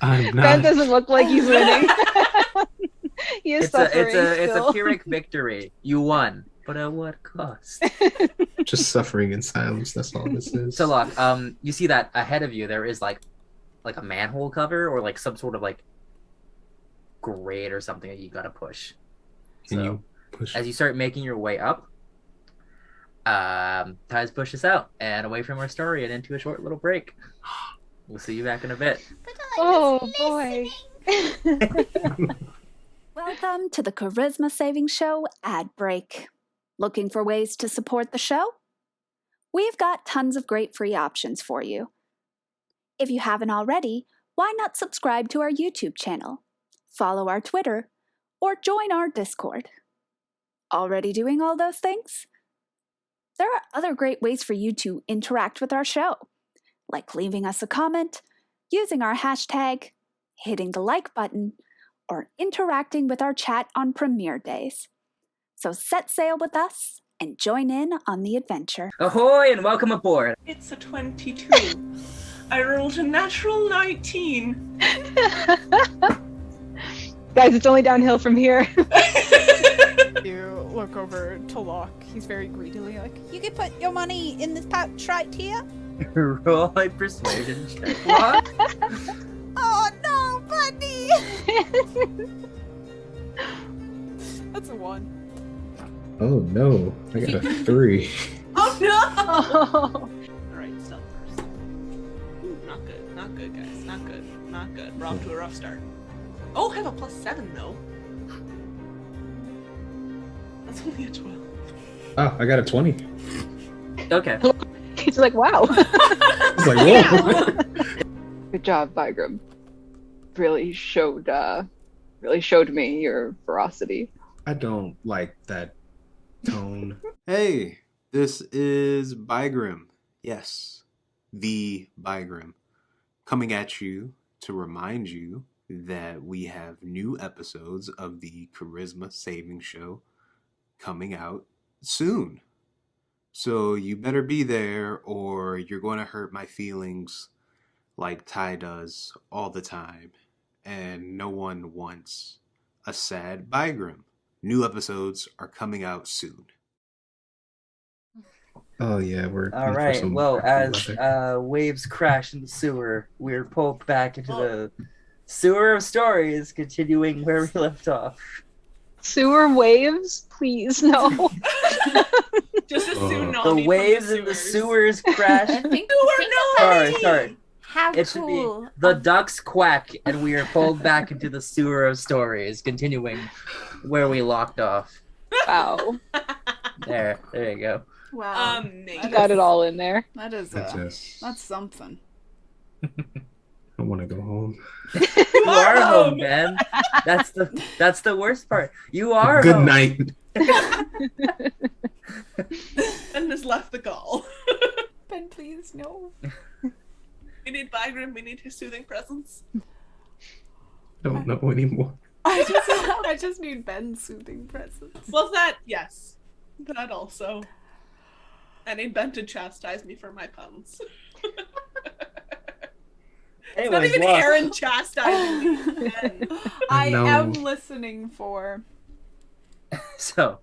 I'm Ben not. doesn't look like he's winning. He is It's suffering a still. Pyrrhic victory. You won, but at what cost? Just suffering in silence. That's all this is. So, Locke, you see that ahead of you there is like a manhole cover or like some sort of like grate or something that you gotta push. Can So, you push? as you start making your way up, Ty's push us out and away from our story and into a short little break. We'll see you back in a bit. But Oh boy. Welcome to the Charisma Saving Show ad break. Looking for ways to support the show? We've got tons of great free options for you. If you haven't already, why not subscribe to our YouTube channel, follow our Twitter, or join our Discord? Already doing all those things? There are other great ways for you to interact with our show, like leaving us a comment, using our hashtag, hitting the like button, or interacting with our chat on premiere days. So set sail with us and join in on the adventure. Ahoy and welcome aboard. It's a 22. I rolled a natural 19. Guys, it's only downhill from here. You look over to Locke. He's very greedily like, you can put your money in this pouch right here. Roll a persuasion check. Locke. oh no, buddy! That's a 1. Oh no, I got a 3. Oh no! Oh. Alright, stealth first. Ooh, not good. Not good, guys. Not good. Not good. We're off to a rough start. Oh, I have a +7 though. That's only a 12. Oh, I got a 20. Okay. He's like, wow. I was like, whoa. Good job, Vigram. Really showed me your ferocity. I don't like that tone. Hey, this is Bygrim. Yes, the Bygrim. Coming at you to remind you that we have new episodes of the Charisma Saving Show coming out soon. So you better be there or you're going to hurt my feelings like Ty does all the time. And no one wants a sad Bygrim. New episodes are coming out soon. Oh yeah, we're All in for right. some Well, crappy as weather. waves crash in the sewer, we're pulled back into the sewer of stories, continuing where we left off. Sewer waves? Please, no. Just as soon Oh. The waves in the sewers crash. I think Sorry. How It should be cool. the ducks quack, and we are pulled back into the sewer of stories, continuing where we locked off. Wow. There you go. Wow. Amazing. Got it all in there. That is That's that's something. I want to go home. You are home, Ben. That's the worst part. You are Good home. night. And has left the call. Ben, please, no. We need Bygrim, we need his soothing presence. Don't know anymore. I just need Ben's soothing presence. Well, that, yes. That also. I need Ben to chastise me for my puns. It's not Anyways, even Locke. Erin chastising me. Ben. I No. am listening for. So,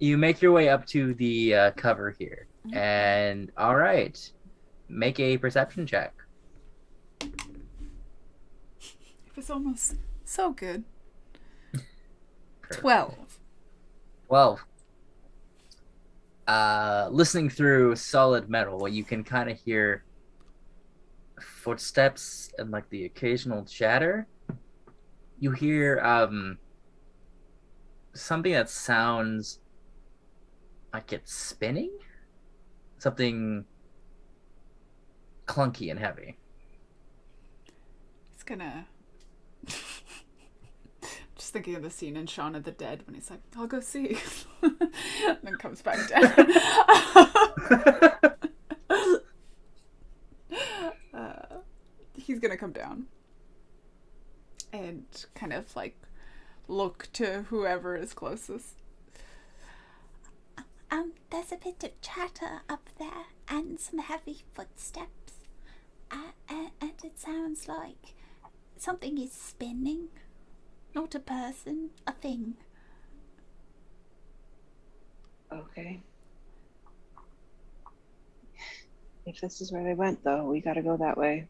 you make your way up to the cover here, and all right, make a perception check. It was almost so good. 12. 12. Listening through solid metal, you can kind of hear footsteps and like the occasional chatter. You hear something that sounds like it's spinning. Something clunky and heavy. He's gonna. Just thinking of the scene in Shaun of the Dead when he's like, I'll go see. And then comes back down. He's gonna come down and kind of like look to whoever is closest. There's a bit of chatter up there and some heavy footsteps. And it sounds like something is spinning. Not a person, a thing. Okay. If this is where they went, though, we gotta go that way.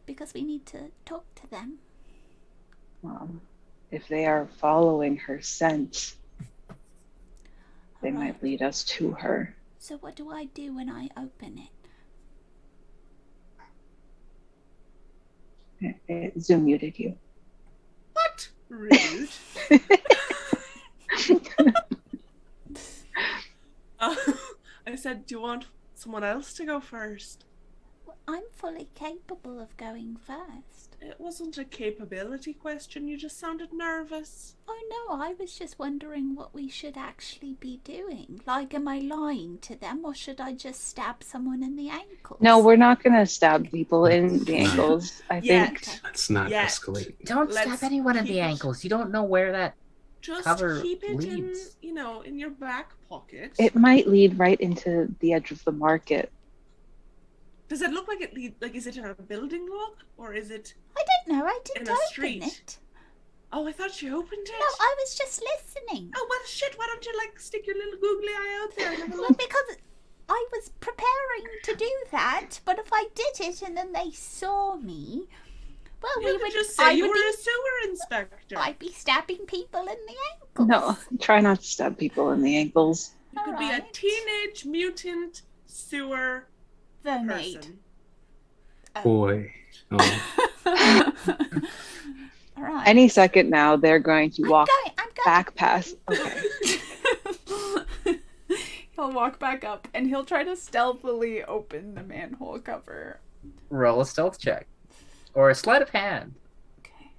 Because we need to talk to them. If they are following her scent, they Alright. might lead us to her. So what do I do when I open it? Zoom muted you. What? Rude. I said, do you want someone else to go first? I'm fully capable of going first. It wasn't a capability question. You just sounded nervous. Oh no, I was just wondering what we should actually be doing. Like, am I lying to them, or should I just stab someone in the ankles? No, we're not gonna stab people in the ankles. I Yet. think. Let's not Yes. escalate. Don't Let's stab anyone in keep the it- ankles. You don't know where that Just cover keep it leads. in your back pocket. It might lead right into the edge of the market. Does it look like it lead? Like, is it a building lock or is it? I don't know, I didn't In a open street. it. Oh, I thought you opened it. No, I was just listening. Oh, well, shit! Why don't you stick your little googly eye out there and have a Well, look? because I was preparing to do that, but if I did it and then they saw me, well, You we could would just I say you would were be, a sewer inspector. I'd be stabbing people in the ankles. No, try not to stab people in the ankles. You could be a Alright. teenage mutant sewer The maid. person. Boy. Oh, All right. Any second now, they're going to walk I'm going. back past. Okay. He'll walk back up and he'll try to stealthily open the manhole cover. roll a stealth check. Or a sleight of hand. Okay.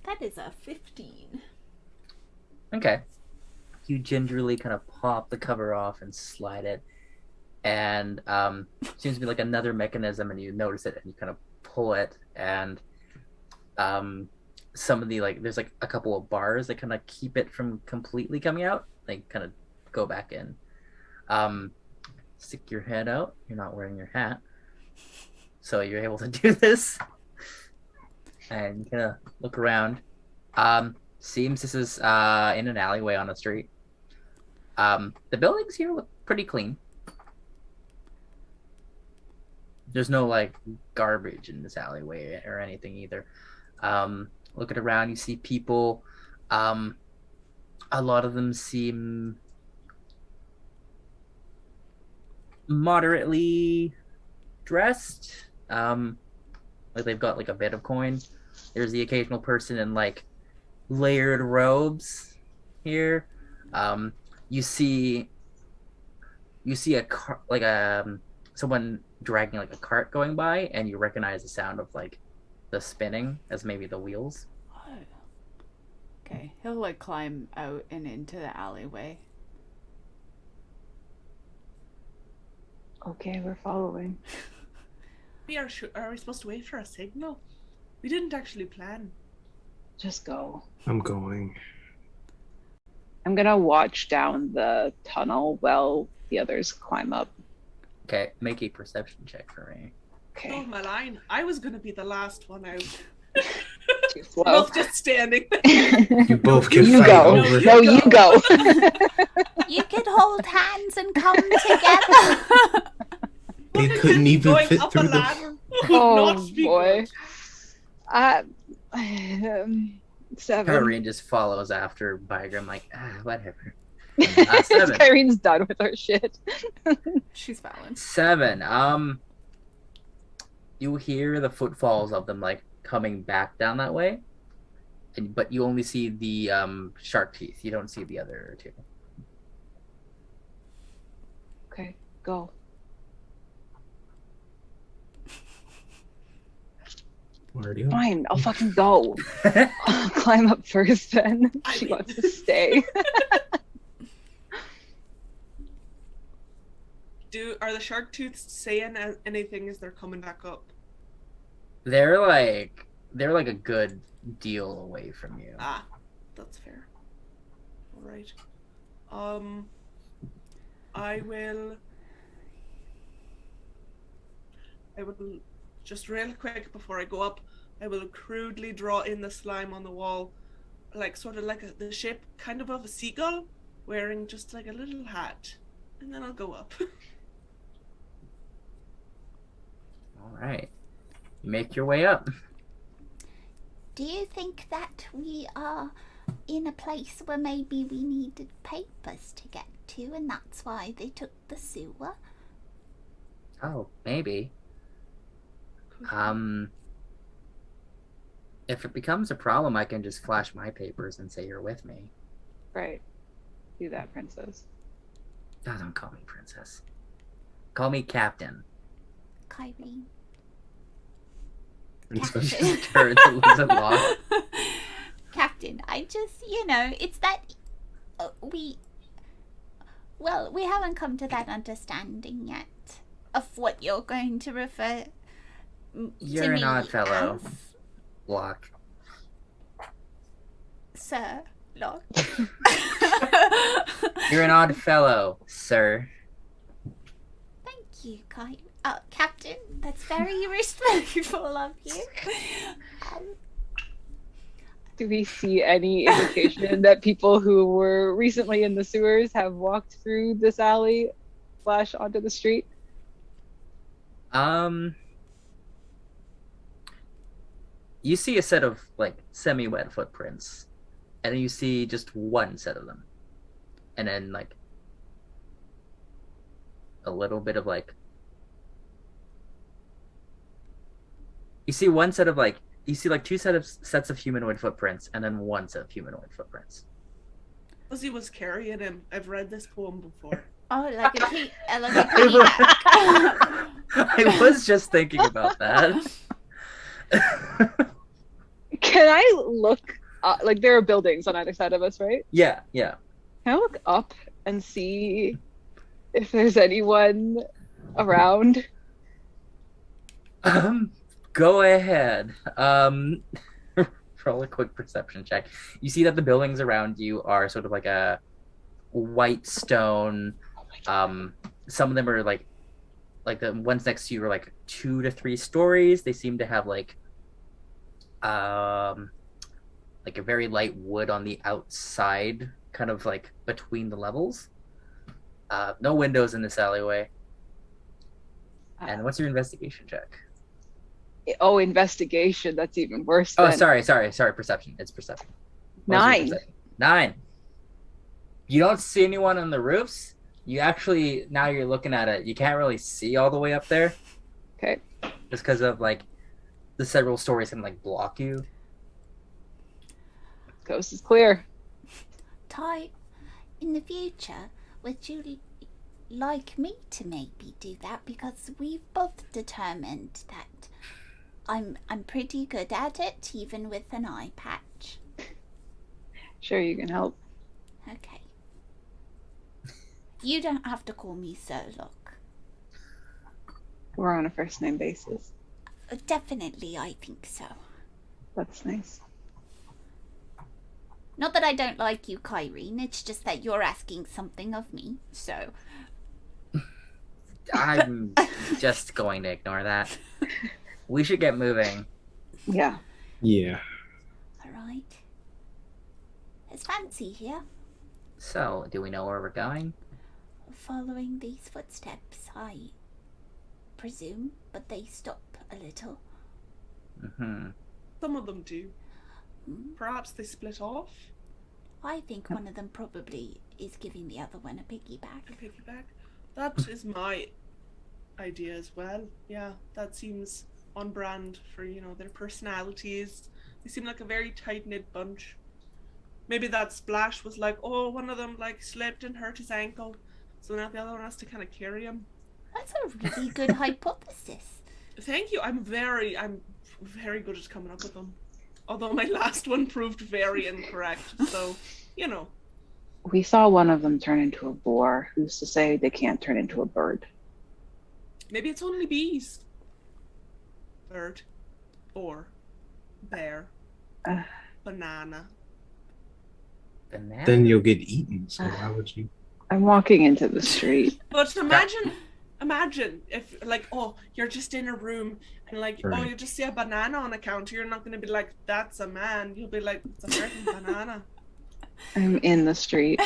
That is a 15. Okay. You gingerly kind of pop the cover off and slide it. And seems to be like another mechanism, and you notice it and you kind of pull it, and some of the there's like a couple of bars that kind of keep it from completely coming out. They kind of go back in. Stick your head out. You're not wearing your hat, so you're able to do this. And you kind of look around. Seems this is in an alleyway on a street. The buildings here look pretty clean. There's no garbage in this alleyway or anything either. Looking around, you see people. A lot of them seem moderately dressed. Like they've got a bit of coin. There's the occasional person in layered robes here. You see a car, someone dragging a cart going by, and you recognize the sound of the spinning as maybe the wheels. Oh. Okay, he'll climb out and into the alleyway. Okay, we're following. Are we supposed to wait for a signal? We didn't actually plan. Just go. I'm going. I'm gonna watch down the tunnel while the others climb up. Okay, make a perception check for me. Okay. Oh, my line. I was going to be the last one out. Too We're slow. both just standing there. You both can You fight go. over. No, you go. You could hold hands and come together. They couldn't even Going fit up through a the. ladder. would Oh not be boy. good. 7. Irene just follows after Bygram, whatever. 7. Irene's done with her shit. She's balanced. 7. You hear the footfalls of them coming back down that way, but you only see the shark teeth. You don't see the other two. Okay, go. Already up. Fine, I'll fucking go. I'll climb up first then. She wants to stay. Are the shark tooths saying anything as they're coming back up? They're like a good deal away from you. Ah, that's fair. All right. I will just real quick before I go up, I will crudely draw in the slime on the wall, like sort of like the shape kind of a seagull, wearing just like a little hat, and then I'll go up. All right. You make your way up. Do you think that we are in a place where maybe we needed papers to get to, and that's why they took the sewer? Oh, maybe. If it becomes a problem, I can just flash my papers and say you're with me. Right. Do that, princess. Oh, don't call me princess. Call me captain. Kyrene. Princess. Turn to lizard law. Captain, I just, it's that we haven't come to that understanding yet of what you're going to refer You're to an me odd fellow. as. Locke. Sir Locke. You're an odd fellow, sir. Thank you, Captain. That's very respectful of you. Do we see any indication that people who were recently in the sewers have walked through this alley / onto the street? You see a set of like semi-wet footprints, and then you see just one set of them, and then like a little bit of like you see one set of like you see like two sets of humanoid footprints, and then one set of humanoid footprints. Ozzy was carrying him. I've read this poem before. Oh, like a piggyback. I was just thinking about that. Can I look? Like there are buildings on either side of us, right? Yeah. Can I look up and see if there's anyone around? Go ahead. Roll a quick perception check. You see that the buildings around you are sort of like a white stone. Some of them are like the ones next to you are like 2 to 3 stories. They seem to have like a very light wood on the outside, kind of like between the levels. No windows in this alleyway. And what's your investigation check? Oh, investigation. That's even worse. Oh, sorry. Perception. It's perception. 9. 9. You don't see anyone on the roofs. You actually, now you're looking at it, you can't really see all the way up there. Okay. Just because of like the several stories can like block you. Coast is clear. Ty, in the future, would you like me to maybe do that? Because we've both determined that I'm pretty good at it, even with an eye patch. Sure, you can help. Okay. You don't have to call me Sir Locke. We're on a first name basis. Definitely, I think so. That's nice. Not that I don't like you, Kyrene, it's just that you're asking something of me, so... I'm just going to ignore that. We should get moving. Yeah. Yeah. Alright. It's fancy here. So, do we know where we're going? Following these footsteps, I presume, but they stop a little. Mm-hmm. Some of them do. Perhaps they split off. I think one of them probably is giving the other one a piggyback. A piggyback. That is my idea as well. Yeah, that seems on brand for, their personalities They seem like a very tight-knit bunch. Maybe that splash was like, oh, one of them like slipped and hurt his ankle, so now the other one has to kind of carry him. That's a really good hypothesis. Thank you. I'm very good at coming up with them. Although my last one proved very incorrect, so you know. We saw one of them turn into a boar. Who's to say they can't turn into a bird? Maybe it's only bees. Bird, boar, bear, banana. Banana? Then you'll get eaten. So why would you? I'm walking into the street. But imagine if like, oh, you're just in a room and like, oh, Right. you just see a banana on a counter. You're not going to be like, that's a man. You'll be like, it's a freaking banana. I'm in the street.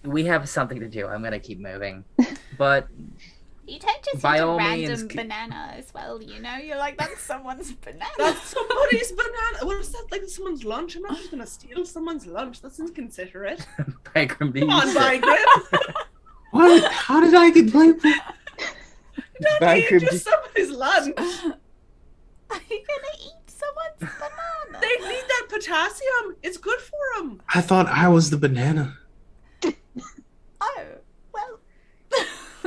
We have something to do. I'm gonna keep moving. But You don't just By eat a all random means, banana as well, you know? You're like, that's someone's banana. That's somebody's banana. What is that? Like someone's lunch? I'm not just going to steal someone's lunch. That's inconsiderate. Bygram, Come on, Bygram. What? How did I get blamed for? Not eat just somebody's lunch. Are you gonna eat someone's banana? They need that potassium. It's good for them. I thought I was the banana. Oh, well.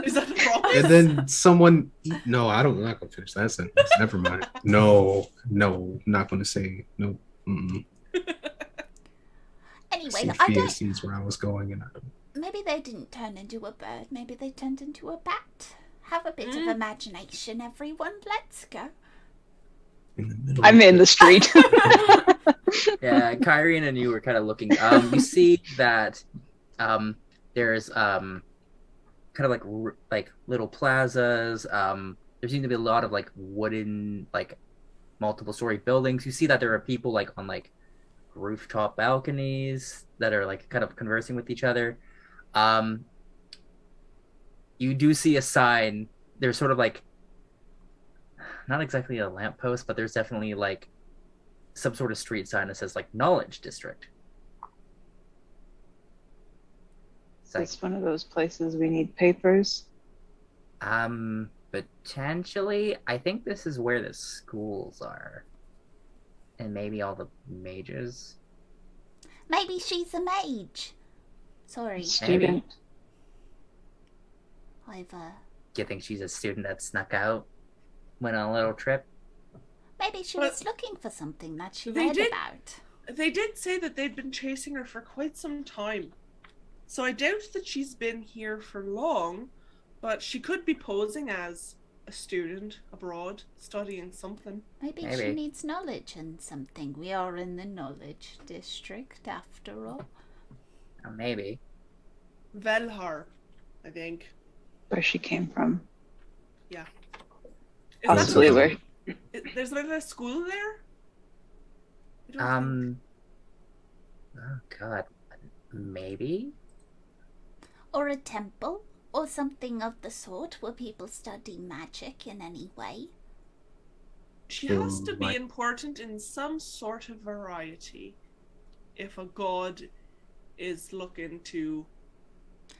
Is that a problem? And then someone. No, I'm not gonna finish that sentence. Never mind. No, not gonna say no. Mm-mm. Anyway, I Sophia don't. sees where I was going, and I don't. Maybe they didn't turn into a bird. Maybe they turned into a bat. Have a bit of imagination, everyone. Let's go. In the middle. I'm in the street. yeah, Kyrene and you were kind of looking. You see that there's kind of like little plazas. There seems to be a lot of like wooden, like multiple story buildings. You see that there are people like on like rooftop balconies that are like kind of conversing with each other. You do see a sign. There's sort of like not exactly a lamppost, but there's definitely like some sort of street sign that says like Knowledge District. It's like, It's one of those places we need papers. potentially, I think this is where the schools are, and maybe all the mages. Maybe she's a mage. Sorry. Student. Do you think she's a student that snuck out, went on a little trip? Maybe she Well, was looking for something that she they read did- about. They did say that they'd been chasing her for quite some time. So I doubt that she's been here for long, but she could be posing as a student abroad, studying something. Maybe she Maybe. needs knowledge and something. We are in the knowledge district, after all. Or maybe. Velhar, I think. Where she came from. Is Possibly that where. there's like a school there? I don't think. Oh god, maybe. Or a temple, or something of the sort where people study magic in any way. She has to be Like- important in some sort of variety if a god is looking to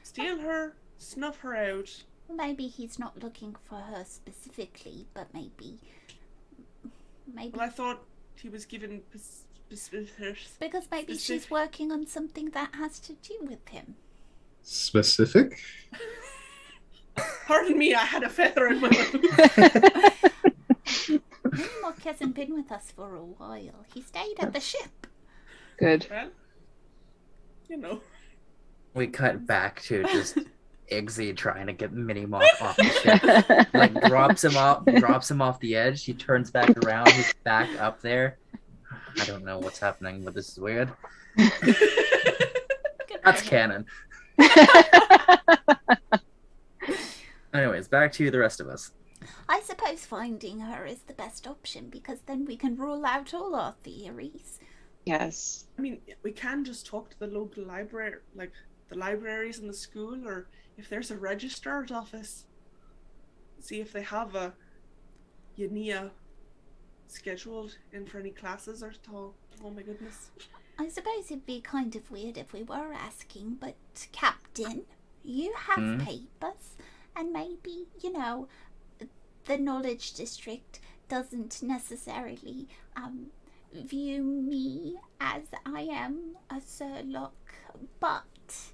steal her, snuff her out. Maybe he's not looking for her specifically, but maybe. Well, I thought he was given Because maybe she's working on something that has to do with him. Specific? Pardon me, I had a feather in my mouth. Mock hasn't been with us for a while. He stayed at the ship. Good. Well, you know. We cut back to just Iggsy trying to get Mini Mock off the ship. Like drops him off the edge. He turns back around. He's back up there. I don't know what's happening, but this is weird. That's canon. Anyways, back to the rest of us. I suppose finding her is the best option because then we can rule out all our theories. Yes. I mean, we can just talk to the local library, like the libraries in the school, or if there's a registrar's office. See if they have a Yania scheduled in for any classes or all. Oh my goodness. I suppose it'd be kind of weird if we were asking, but Captain, you have papers, and maybe, the Knowledge District doesn't necessarily view me as I am a Sherlock, but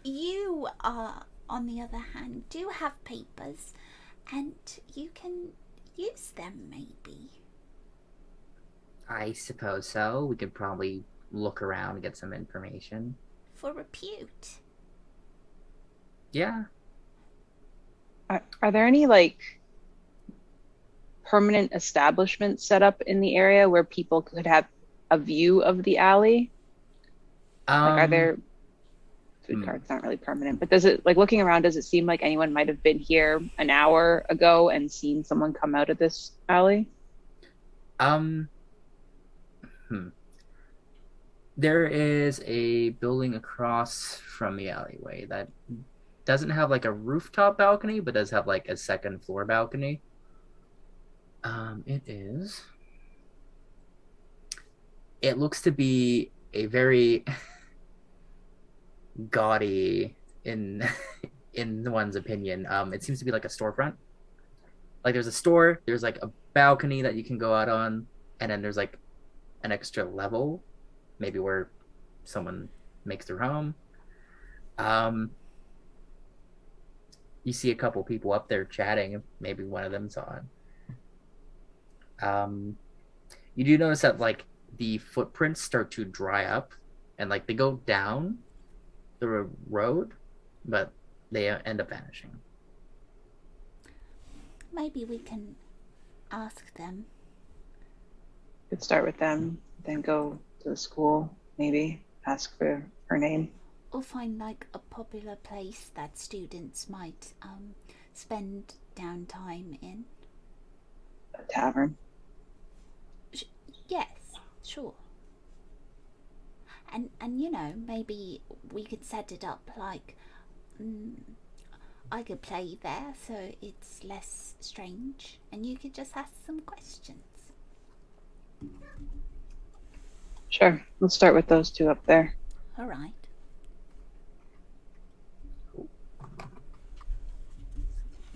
you are, on the other hand, do have papers, and you can use them, maybe. I suppose so. We could probably look around and get some information. For repute. Yeah. Are there any like permanent establishments set up in the area where people could have a view of the alley? Like, are there food carts? Not really permanent, but does it, like, looking around, does it seem like anyone might have been here an hour ago and seen someone come out of this alley? There is a building across from the alleyway that doesn't have like a rooftop balcony, but does have like a second floor balcony. It looks to be a very gaudy, in one's opinion. It seems to be like a storefront. Like there's a store, there's like a balcony that you can go out on, and then there's like an extra level, maybe where someone makes their home. You see a couple people up there chatting. Maybe one of them's on. You do notice that like the footprints start to dry up, and like they go down the road, but they end up vanishing. Maybe we can ask them. Could start with them, then go to the school, maybe ask for her name. Or find like a popular place that students might spend downtime in. A tavern. Yes, sure. And you know, maybe we could set it up like I could play there so it's less strange, and you could just ask some questions. Sure, let's start with those two up there. All right.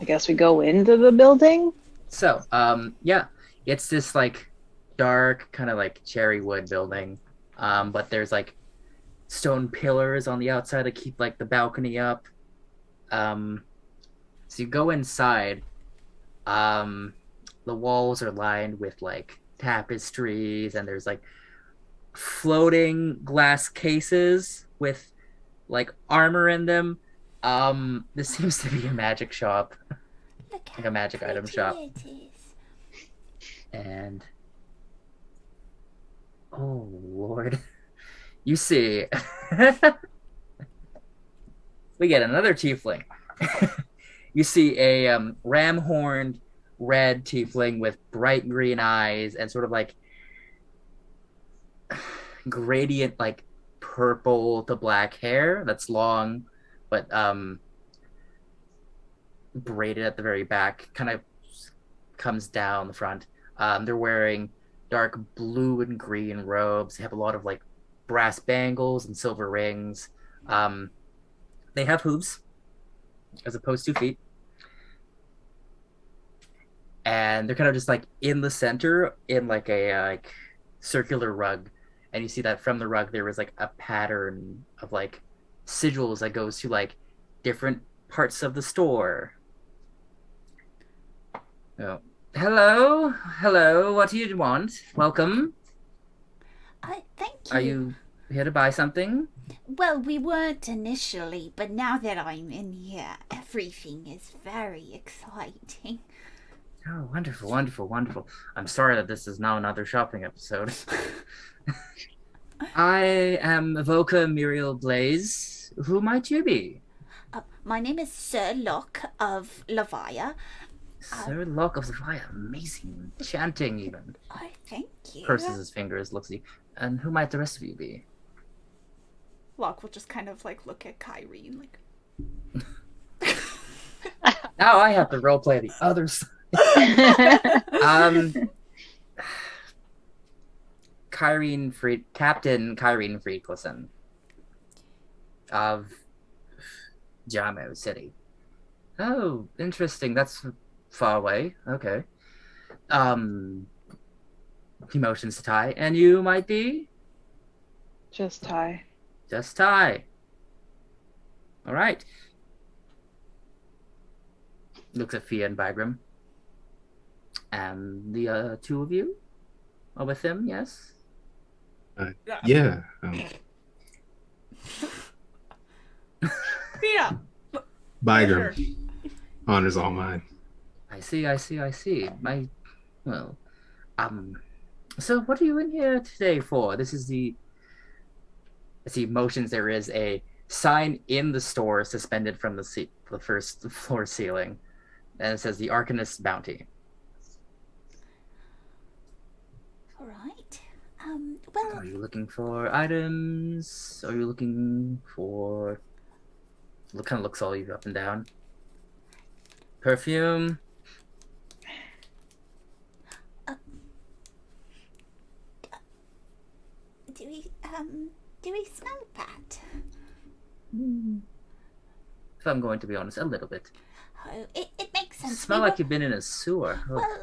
I guess we go into the building. So, yeah, it's this like dark kind of like cherry wood building, but there's like stone pillars on the outside that keep like the balcony up. So you go inside. The walls are lined with like tapestries, and there's like floating glass cases with like armor in them. This seems to be a magic shop. Like a magic item shop. And oh Lord, you see, we get another tiefling. You see a ram-horned red tiefling with bright green eyes and sort of like gradient, like purple to black hair that's long, but braided at the very back, kind of comes down the front. They're wearing dark blue and green robes. They have a lot of like brass bangles and silver rings. They have hooves as opposed to feet. And they're kind of just like in the center in like a like circular rug. And you see that from the rug there was like a pattern of like sigils that goes to like different parts of the store. Oh. Hello, what do you want? Welcome. Thank you. Are you here to buy something? Well, we weren't initially, but now that I'm in here, everything is very exciting. Oh, wonderful. I'm sorry that this is now another shopping episode. I am Evoca Muriel Blaze. Who might you be? My name is Sir Locke of Lavia. Sir Locke of Lavia. Amazing. Chanting, even. Oh, thank you. Purses his fingers, looks at you. And who might the rest of you be? Locke will just kind of like look at Kyrie and like. Now I have to roleplay the other side. Captain Kyrene Friedlison of Jamo City. Oh, interesting. That's far away. Okay. Emotions to Ty. And you might be? Just Ty. Just Ty. All right. Looks at Fia and Vigram. And the two of you are with him, yes? Yeah. Yeah. Bygram. Honor's all mine. I see. So what are you in here today for? This is the motions. There is a sign in the store suspended from the first floor ceiling, and it says the Arcanist's Bounty. All right. Well, Are you looking for items? Are you looking for... kind of looks all you up and down. Perfume? do we smell that? If I'm going to be honest, a little bit. Oh, it makes sense. Smell like you've been in a sewer. Well,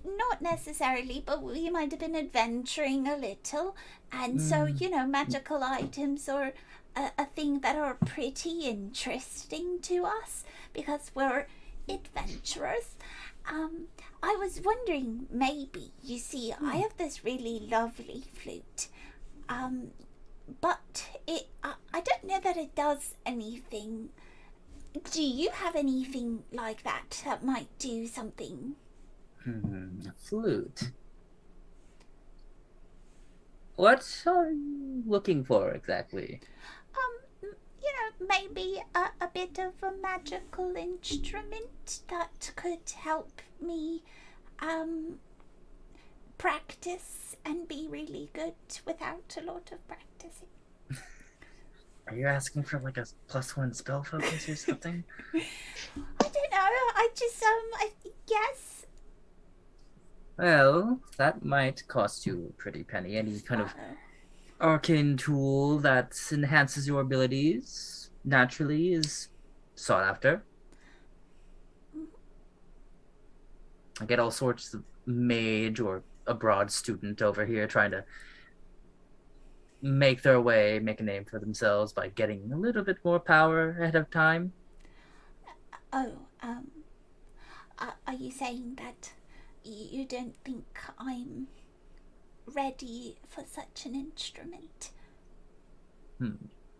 not necessarily, but we might have been adventuring a little, and so, magical items are a thing that are pretty interesting to us because we're adventurers. I was wondering, maybe, you see, I have this really lovely flute, but I don't know that it does anything. Do you have anything like that that might do something? A flute. What are you looking for exactly? Maybe a bit of a magical instrument that could help me practice and be really good without a lot of practicing. Are you asking for like a +1 spell focus or something? I don't know. I just yes. Well, that might cost you a pretty penny. Any kind of arcane tool that enhances your abilities naturally is sought after. I get all sorts of mage or abroad student over here trying to make their way, make a name for themselves by getting a little bit more power ahead of time. Are you saying that you don't think I'm ready for such an instrument?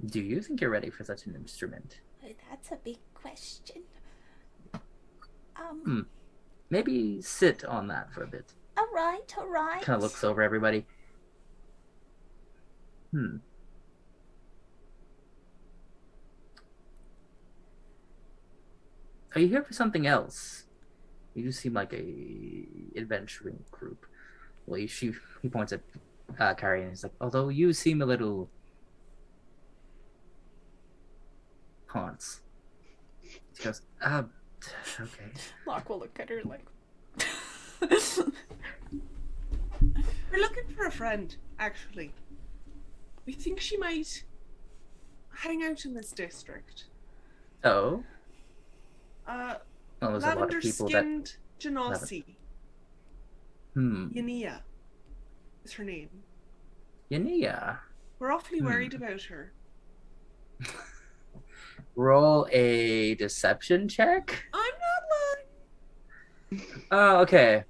Do you think you're ready for such an instrument? Oh, that's a big question. Maybe sit on that for a bit. All right. Kind of looks over everybody. Are you here for something else? You do seem like a adventuring group. Well, he points at Carrie and he's like, although you seem a little haunts. She goes, okay. Locke will look at her like... We're looking for a friend, actually. We think she might hang out in this district. Oh? Well, there's a lot of people that... Lavender-skinned Genasi. Yania is her name. Yania. We're awfully worried about her. Roll a deception check? I'm not lying. Oh, okay.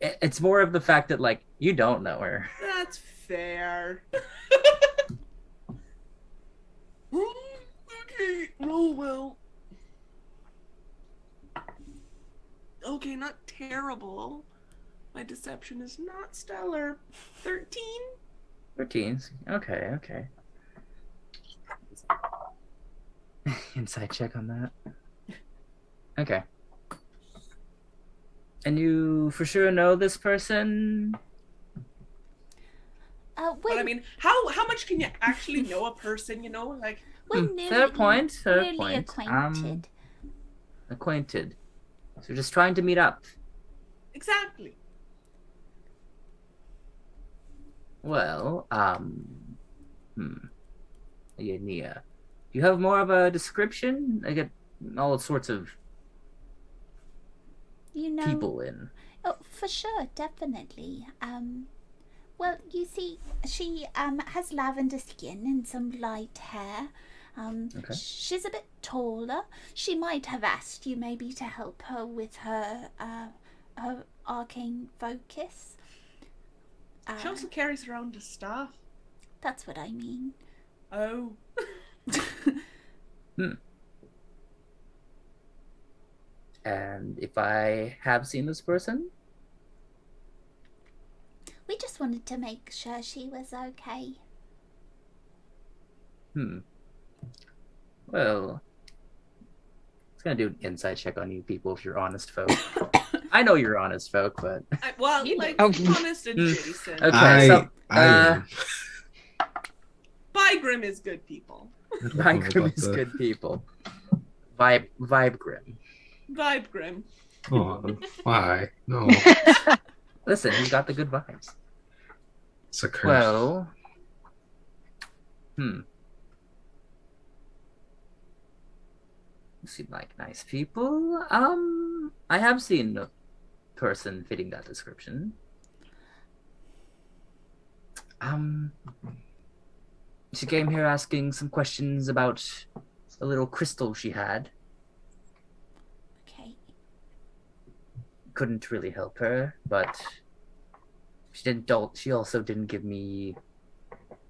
It's more of the fact that, like, you don't know her. That's fair. Okay, roll well. Okay, not terrible. My deception is not stellar. 13? 13. Okay. Inside check on that. Okay. And you for sure know this person? Well, I mean, how much can you actually know a person, like... Fair point. Acquainted. Acquainted. So just trying to meet up. Exactly. Well, Nia. Do you have more of a description? I get all sorts of You know, people in. oh, for sure, definitely. Well, you see, she has lavender skin and some light hair. Okay. She's a bit taller. She might have asked you maybe to help her with her arcane focus. She also carries around a staff. That's what I mean. Oh. And if I have seen this person, We just wanted to make sure she was okay. well, I was gonna do an insight check on you people if you're honest folk. I know you're honest folk, but honest and Jason. okay. I am. Bygrim is good people. Vibe is good people. Vibe Grim. Vibe Grim. Oh, why? No. Listen, you got the good vibes. It's a curse. Well, seem like nice people. I have seen a person fitting that description. She came here asking some questions about a little crystal she had. Okay. Couldn't really help her, but she also didn't give me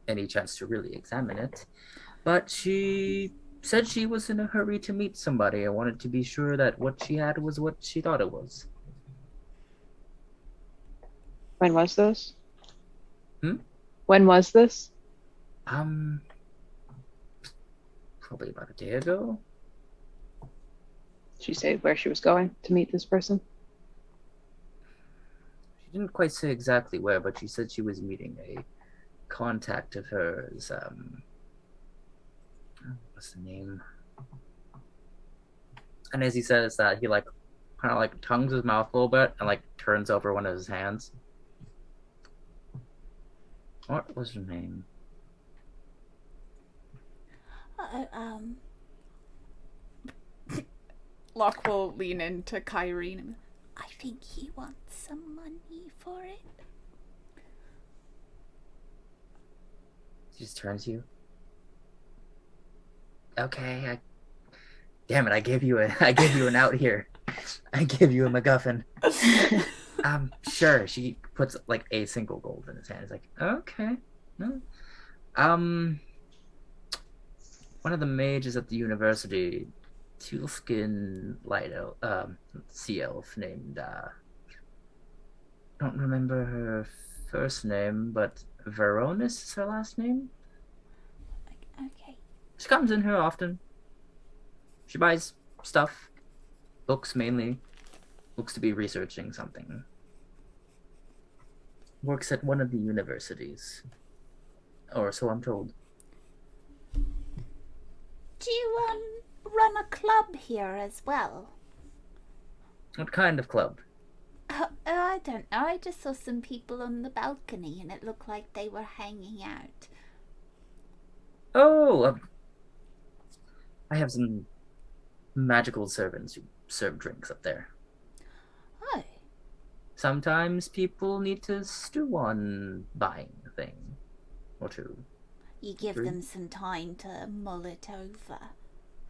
any chance to really examine it. But she said she was in a hurry to meet somebody. I wanted to be sure that what she had was what she thought it was. When was this? Hmm? When was this? Probably about a day ago. Did she say where she was going to meet this person? She didn't quite say exactly where, but she said she was meeting a contact of hers. What's the name? And as he says that, he kind of tongues his mouth a little bit and turns over one of his hands. What was her name? Locke will lean into Kyrene. I think he wants some money for it. She just turns to you. Okay, damn it! I gave you an out here. I gave you a MacGuffin. Sure. She puts a single gold in his hand. He's like, okay. No. One of the mages at the university, teal-skinned sea elf named don't remember her first name, but Veronis is her last name. Okay. She comes in here often. She buys stuff, books mainly. Looks to be researching something. Works at one of the universities. Or so I'm told. Do you run a club here as well? What kind of club? I don't know. I just saw some people on the balcony and it looked like they were hanging out. Oh, I have some magical servants who serve drinks up there. Oh. Sometimes people need to stew on buying a thing or two. You give them some time to mull it over.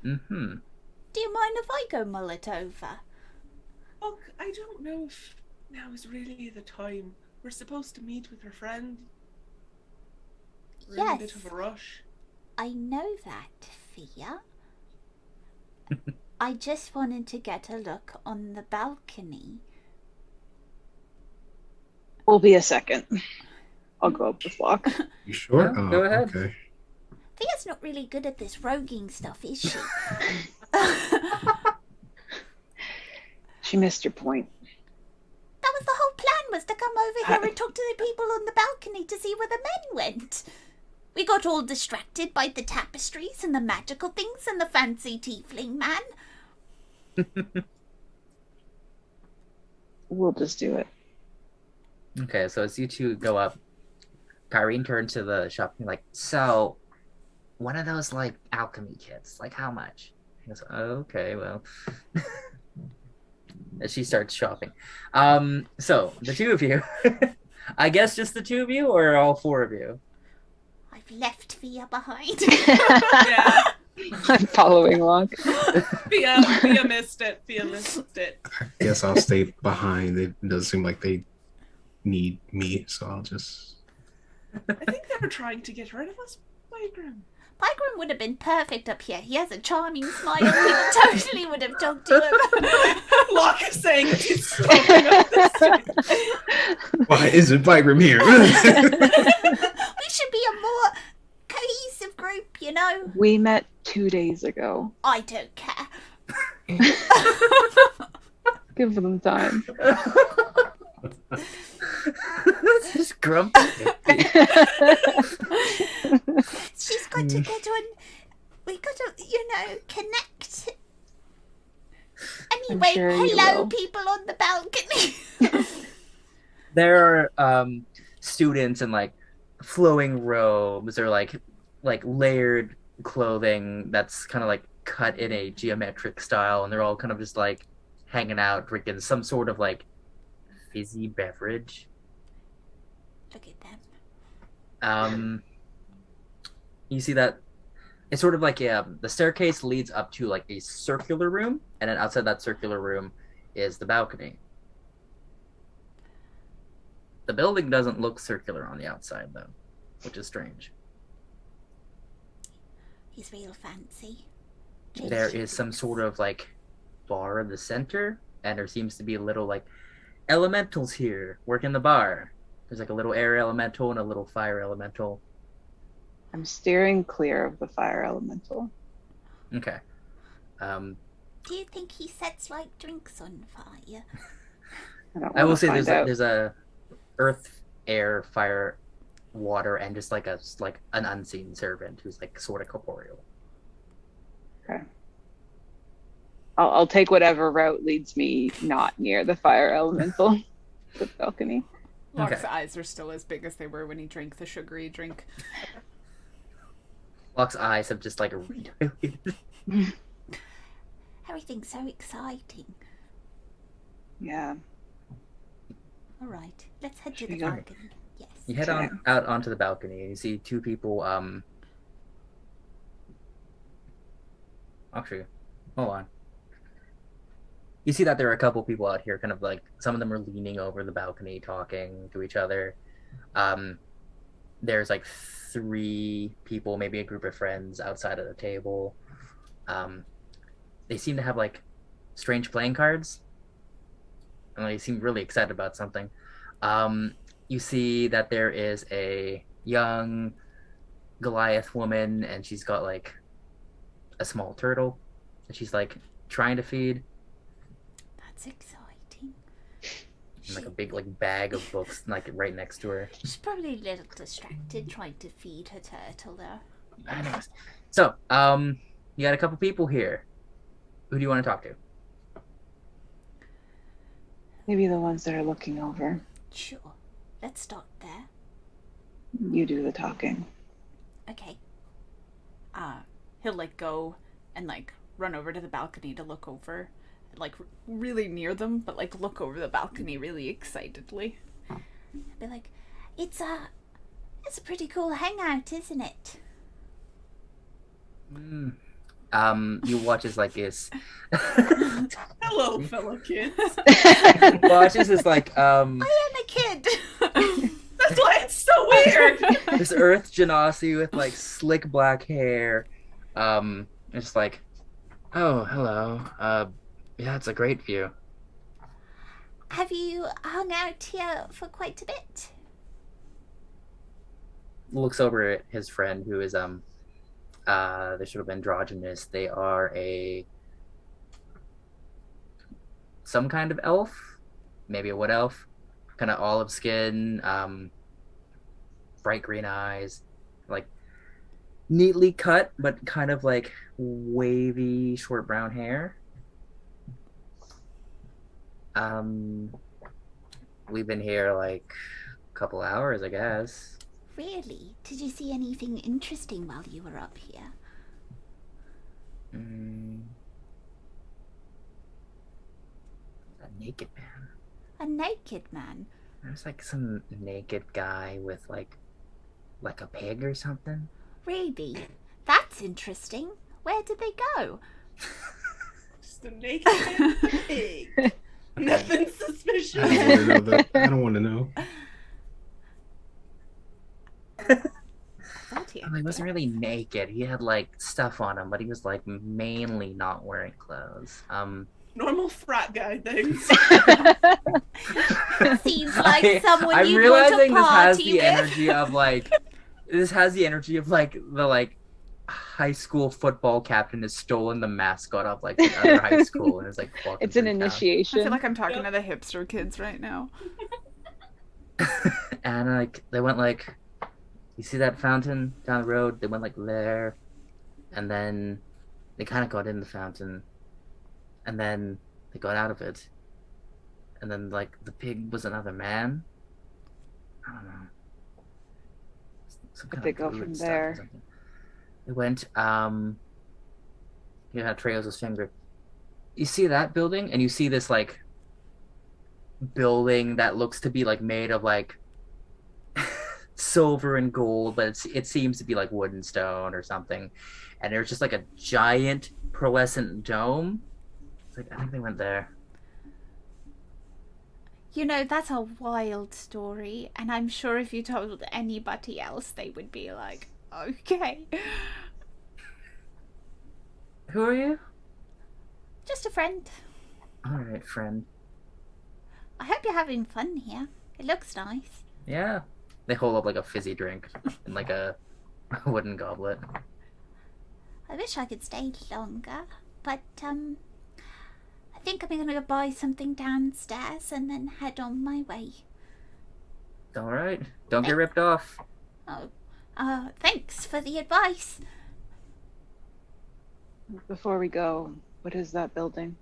Mm-hmm. Do you mind if I go mull it over? Look, I don't know if now is really the time. We're supposed to meet with her friend. We're in a bit of a rush. I know that, Fia. I just wanted to get a look on the balcony. Will be a second. I'll go up with Locke. You sure? Yeah, go ahead. Okay. Fia's not really good at this roguing stuff, is she? She missed your point. That was the whole plan, was to come over here and talk to the people on the balcony to see where the men went. We got all distracted by the tapestries and the magical things and the fancy tiefling man. We'll just do it. Okay, so as you two go up, Kyrene turns to the shop and so, one of those alchemy kits, how much? He goes, okay, well. as she starts shopping. So the two of you, I guess just the two of you, or all four of you? I've left Fia behind. Yeah. I'm following along. Fia missed it. Fia missed it. I guess I'll stay behind. It doesn't seem like they need me, so I'll just. I think they were trying to get rid of us, Bygram. Bygram would have been perfect up here. He has a charming smile. People totally would have talked to him. Locke is saying he's stopping up this. Why isn't Bygram here? We should be a more cohesive group, you know? We met 2 days ago. I don't care. Give them time. Just grumpy. She's got to get on. We got to, connect. Anyway, sure you hello, will. people on the balcony. There are students in like flowing robes or like layered clothing that's kind of like cut in a geometric style, and they're all kind of just like hanging out, drinking some sort of like fizzy beverage. Look at them. You see that it's sort of like the staircase leads up to like a circular room, and then outside that circular room is the balcony. The building doesn't look circular on the outside though, which is strange. He's real fancy. There is some sort of like bar in the center, and there seems to be little like elementals here working the bar. There's like a little air elemental and a little fire elemental. I'm steering clear of the fire elemental. Okay. Do you think he sets like drinks on fire? I will say find out. there's a earth, air, fire, water, and just like an unseen servant who's like sort of corporeal. Okay. I'll take whatever route leads me not near the fire elemental, the balcony. Locke's Okay. eyes are still as big as they were when he drank the sugary drink. Locke's eyes have just like redilated. Everything's so exciting. Yeah. All right, let's head to Should the we go? balcony. Yes. You head on out onto the balcony and you see two people. Actually, hold on. You see that there are a couple people out here, kind of like some of them are leaning over the balcony, talking to each other. There's like 3 people, maybe a group of friends outside of the table. They seem to have like strange playing cards, and they seem really excited about something. You see that there is a young Goliath woman, and she's got like a small turtle that she's like trying to feed, That's exciting. and like a big like bag of books like right next to her. She's probably a little distracted trying to feed her turtle there. Anyways, so you got a couple people here. Who do you want to talk to? Maybe the ones that are looking over. Sure. Let's start there. You do the talking. Okay. He'll like go and like run over to the balcony to look over, like really near them, but like look over the balcony really excitedly. Be like, it's a pretty cool hangout, isn't it? You watch as like this. Hello, fellow kids. Watch as this like I am a kid. That's why it's so weird. this Earth Genasi with like slick black hair. It's like, oh, hello. Yeah, it's a great view. Have you hung out here for quite a bit? Looks over at his friend who is they should have been androgynous. They are some kind of elf, maybe a wood elf, kind of olive skin, bright green eyes, like neatly cut but kind of like wavy short brown hair. We've been here like a couple hours, I guess. Really? Did you see anything interesting while you were up here? A naked man. A naked man? There's like some naked guy with like a pig or something. Really? That's interesting. Where did they go? Just a naked man with a pig. Nothing suspicious. I don't want to know. He wasn't really naked. He had like stuff on him, but he was like mainly not wearing clothes. Normal frat guy things. Seems like someone I'm you'd realizing want to party this has the with. energy of like the like high school football captain has stolen the mascot of like the other high school and is like walking It's an through town. initiation. I feel like I'm talking to the hipster kids right now. And like they went like, you see that fountain down the road? They went like there, and then they kind of got in the fountain, and then they got out of it, and then like the pig was another man. I don't know. Some But kind they of go druid from stuff or there. something. They went. You had Treos' finger. You see that building, and you see this like building that looks to be like made of like silver and gold, but it seems to be like wood and stone or something. And there's just like a giant pearlescent dome. It's like I think they went there. You know, that's a wild story, and I'm sure if you told anybody else, they would be like, okay. Who are you? Just a friend. All right, friend. I hope you're having fun here. It looks nice. Yeah. They hold up like a fizzy drink in like a wooden goblet. I wish I could stay longer, but I think I'm gonna go buy something downstairs and then head on my way. All right. Don't get ripped off. Oh, thanks for the advice. Before we go, what is that building?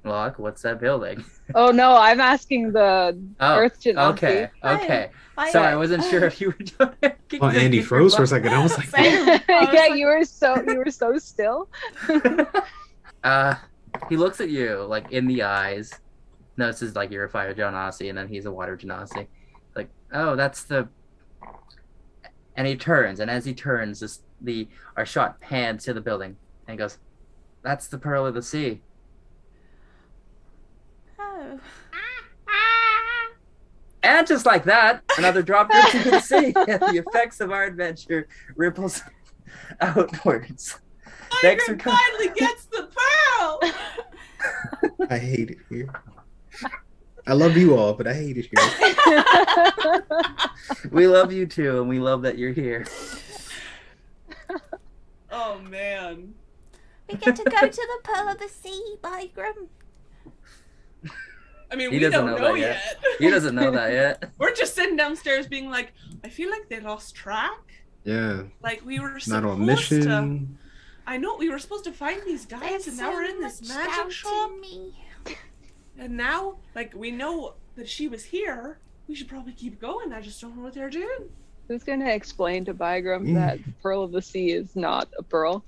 Look, what's that building? Oh no, I'm asking the Earth Genasi. Okay, okay. Hi. Sorry, I wasn't sure if you were doing. Well, Andy froze for a second. I was like, Yeah, you were so still. He looks at you like in the eyes, notices like you're a fire genasi, and then he's a water genasi. Like, oh, that's the. And he turns, and as he turns, our shot pans to the building, and he goes, "That's the Pearl of the Sea." Oh. And just like that, another drop drips into the sea, and the effects of our adventure ripples outwards. Thanks for Iron coming. finally gets the pearl. I hate it here. I love you all, but I hate it here. We love you too, and we love that you're here. Oh man. We get to go to the Pearl of the Sea, Bygram. I mean, He we doesn't don't know know that yet. He doesn't know that yet. We're just sitting downstairs being like, I feel like they lost track. Yeah. Like we were Not on supposed to. mission. I know we were supposed to find these guys, and now we're in this magic shop. Me. And now, like, we know that she was here. We should probably keep going. I just don't know what they're doing. Who's going to explain to Bygram that the Pearl of the Sea is not a pearl?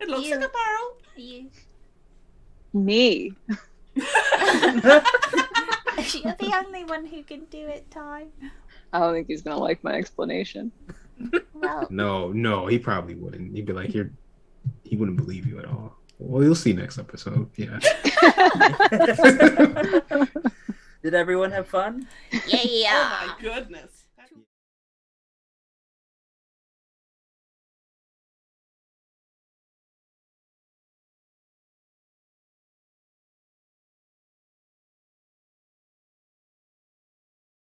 It looks You. like a pearl. You. Me. You're the only one who can do it, Ty. I don't think he's going to like my explanation. Well, No, he probably wouldn't. He'd be like, he wouldn't believe you at all. Well, you'll see next episode. Yeah. Did everyone have fun? yeah. Oh my goodness.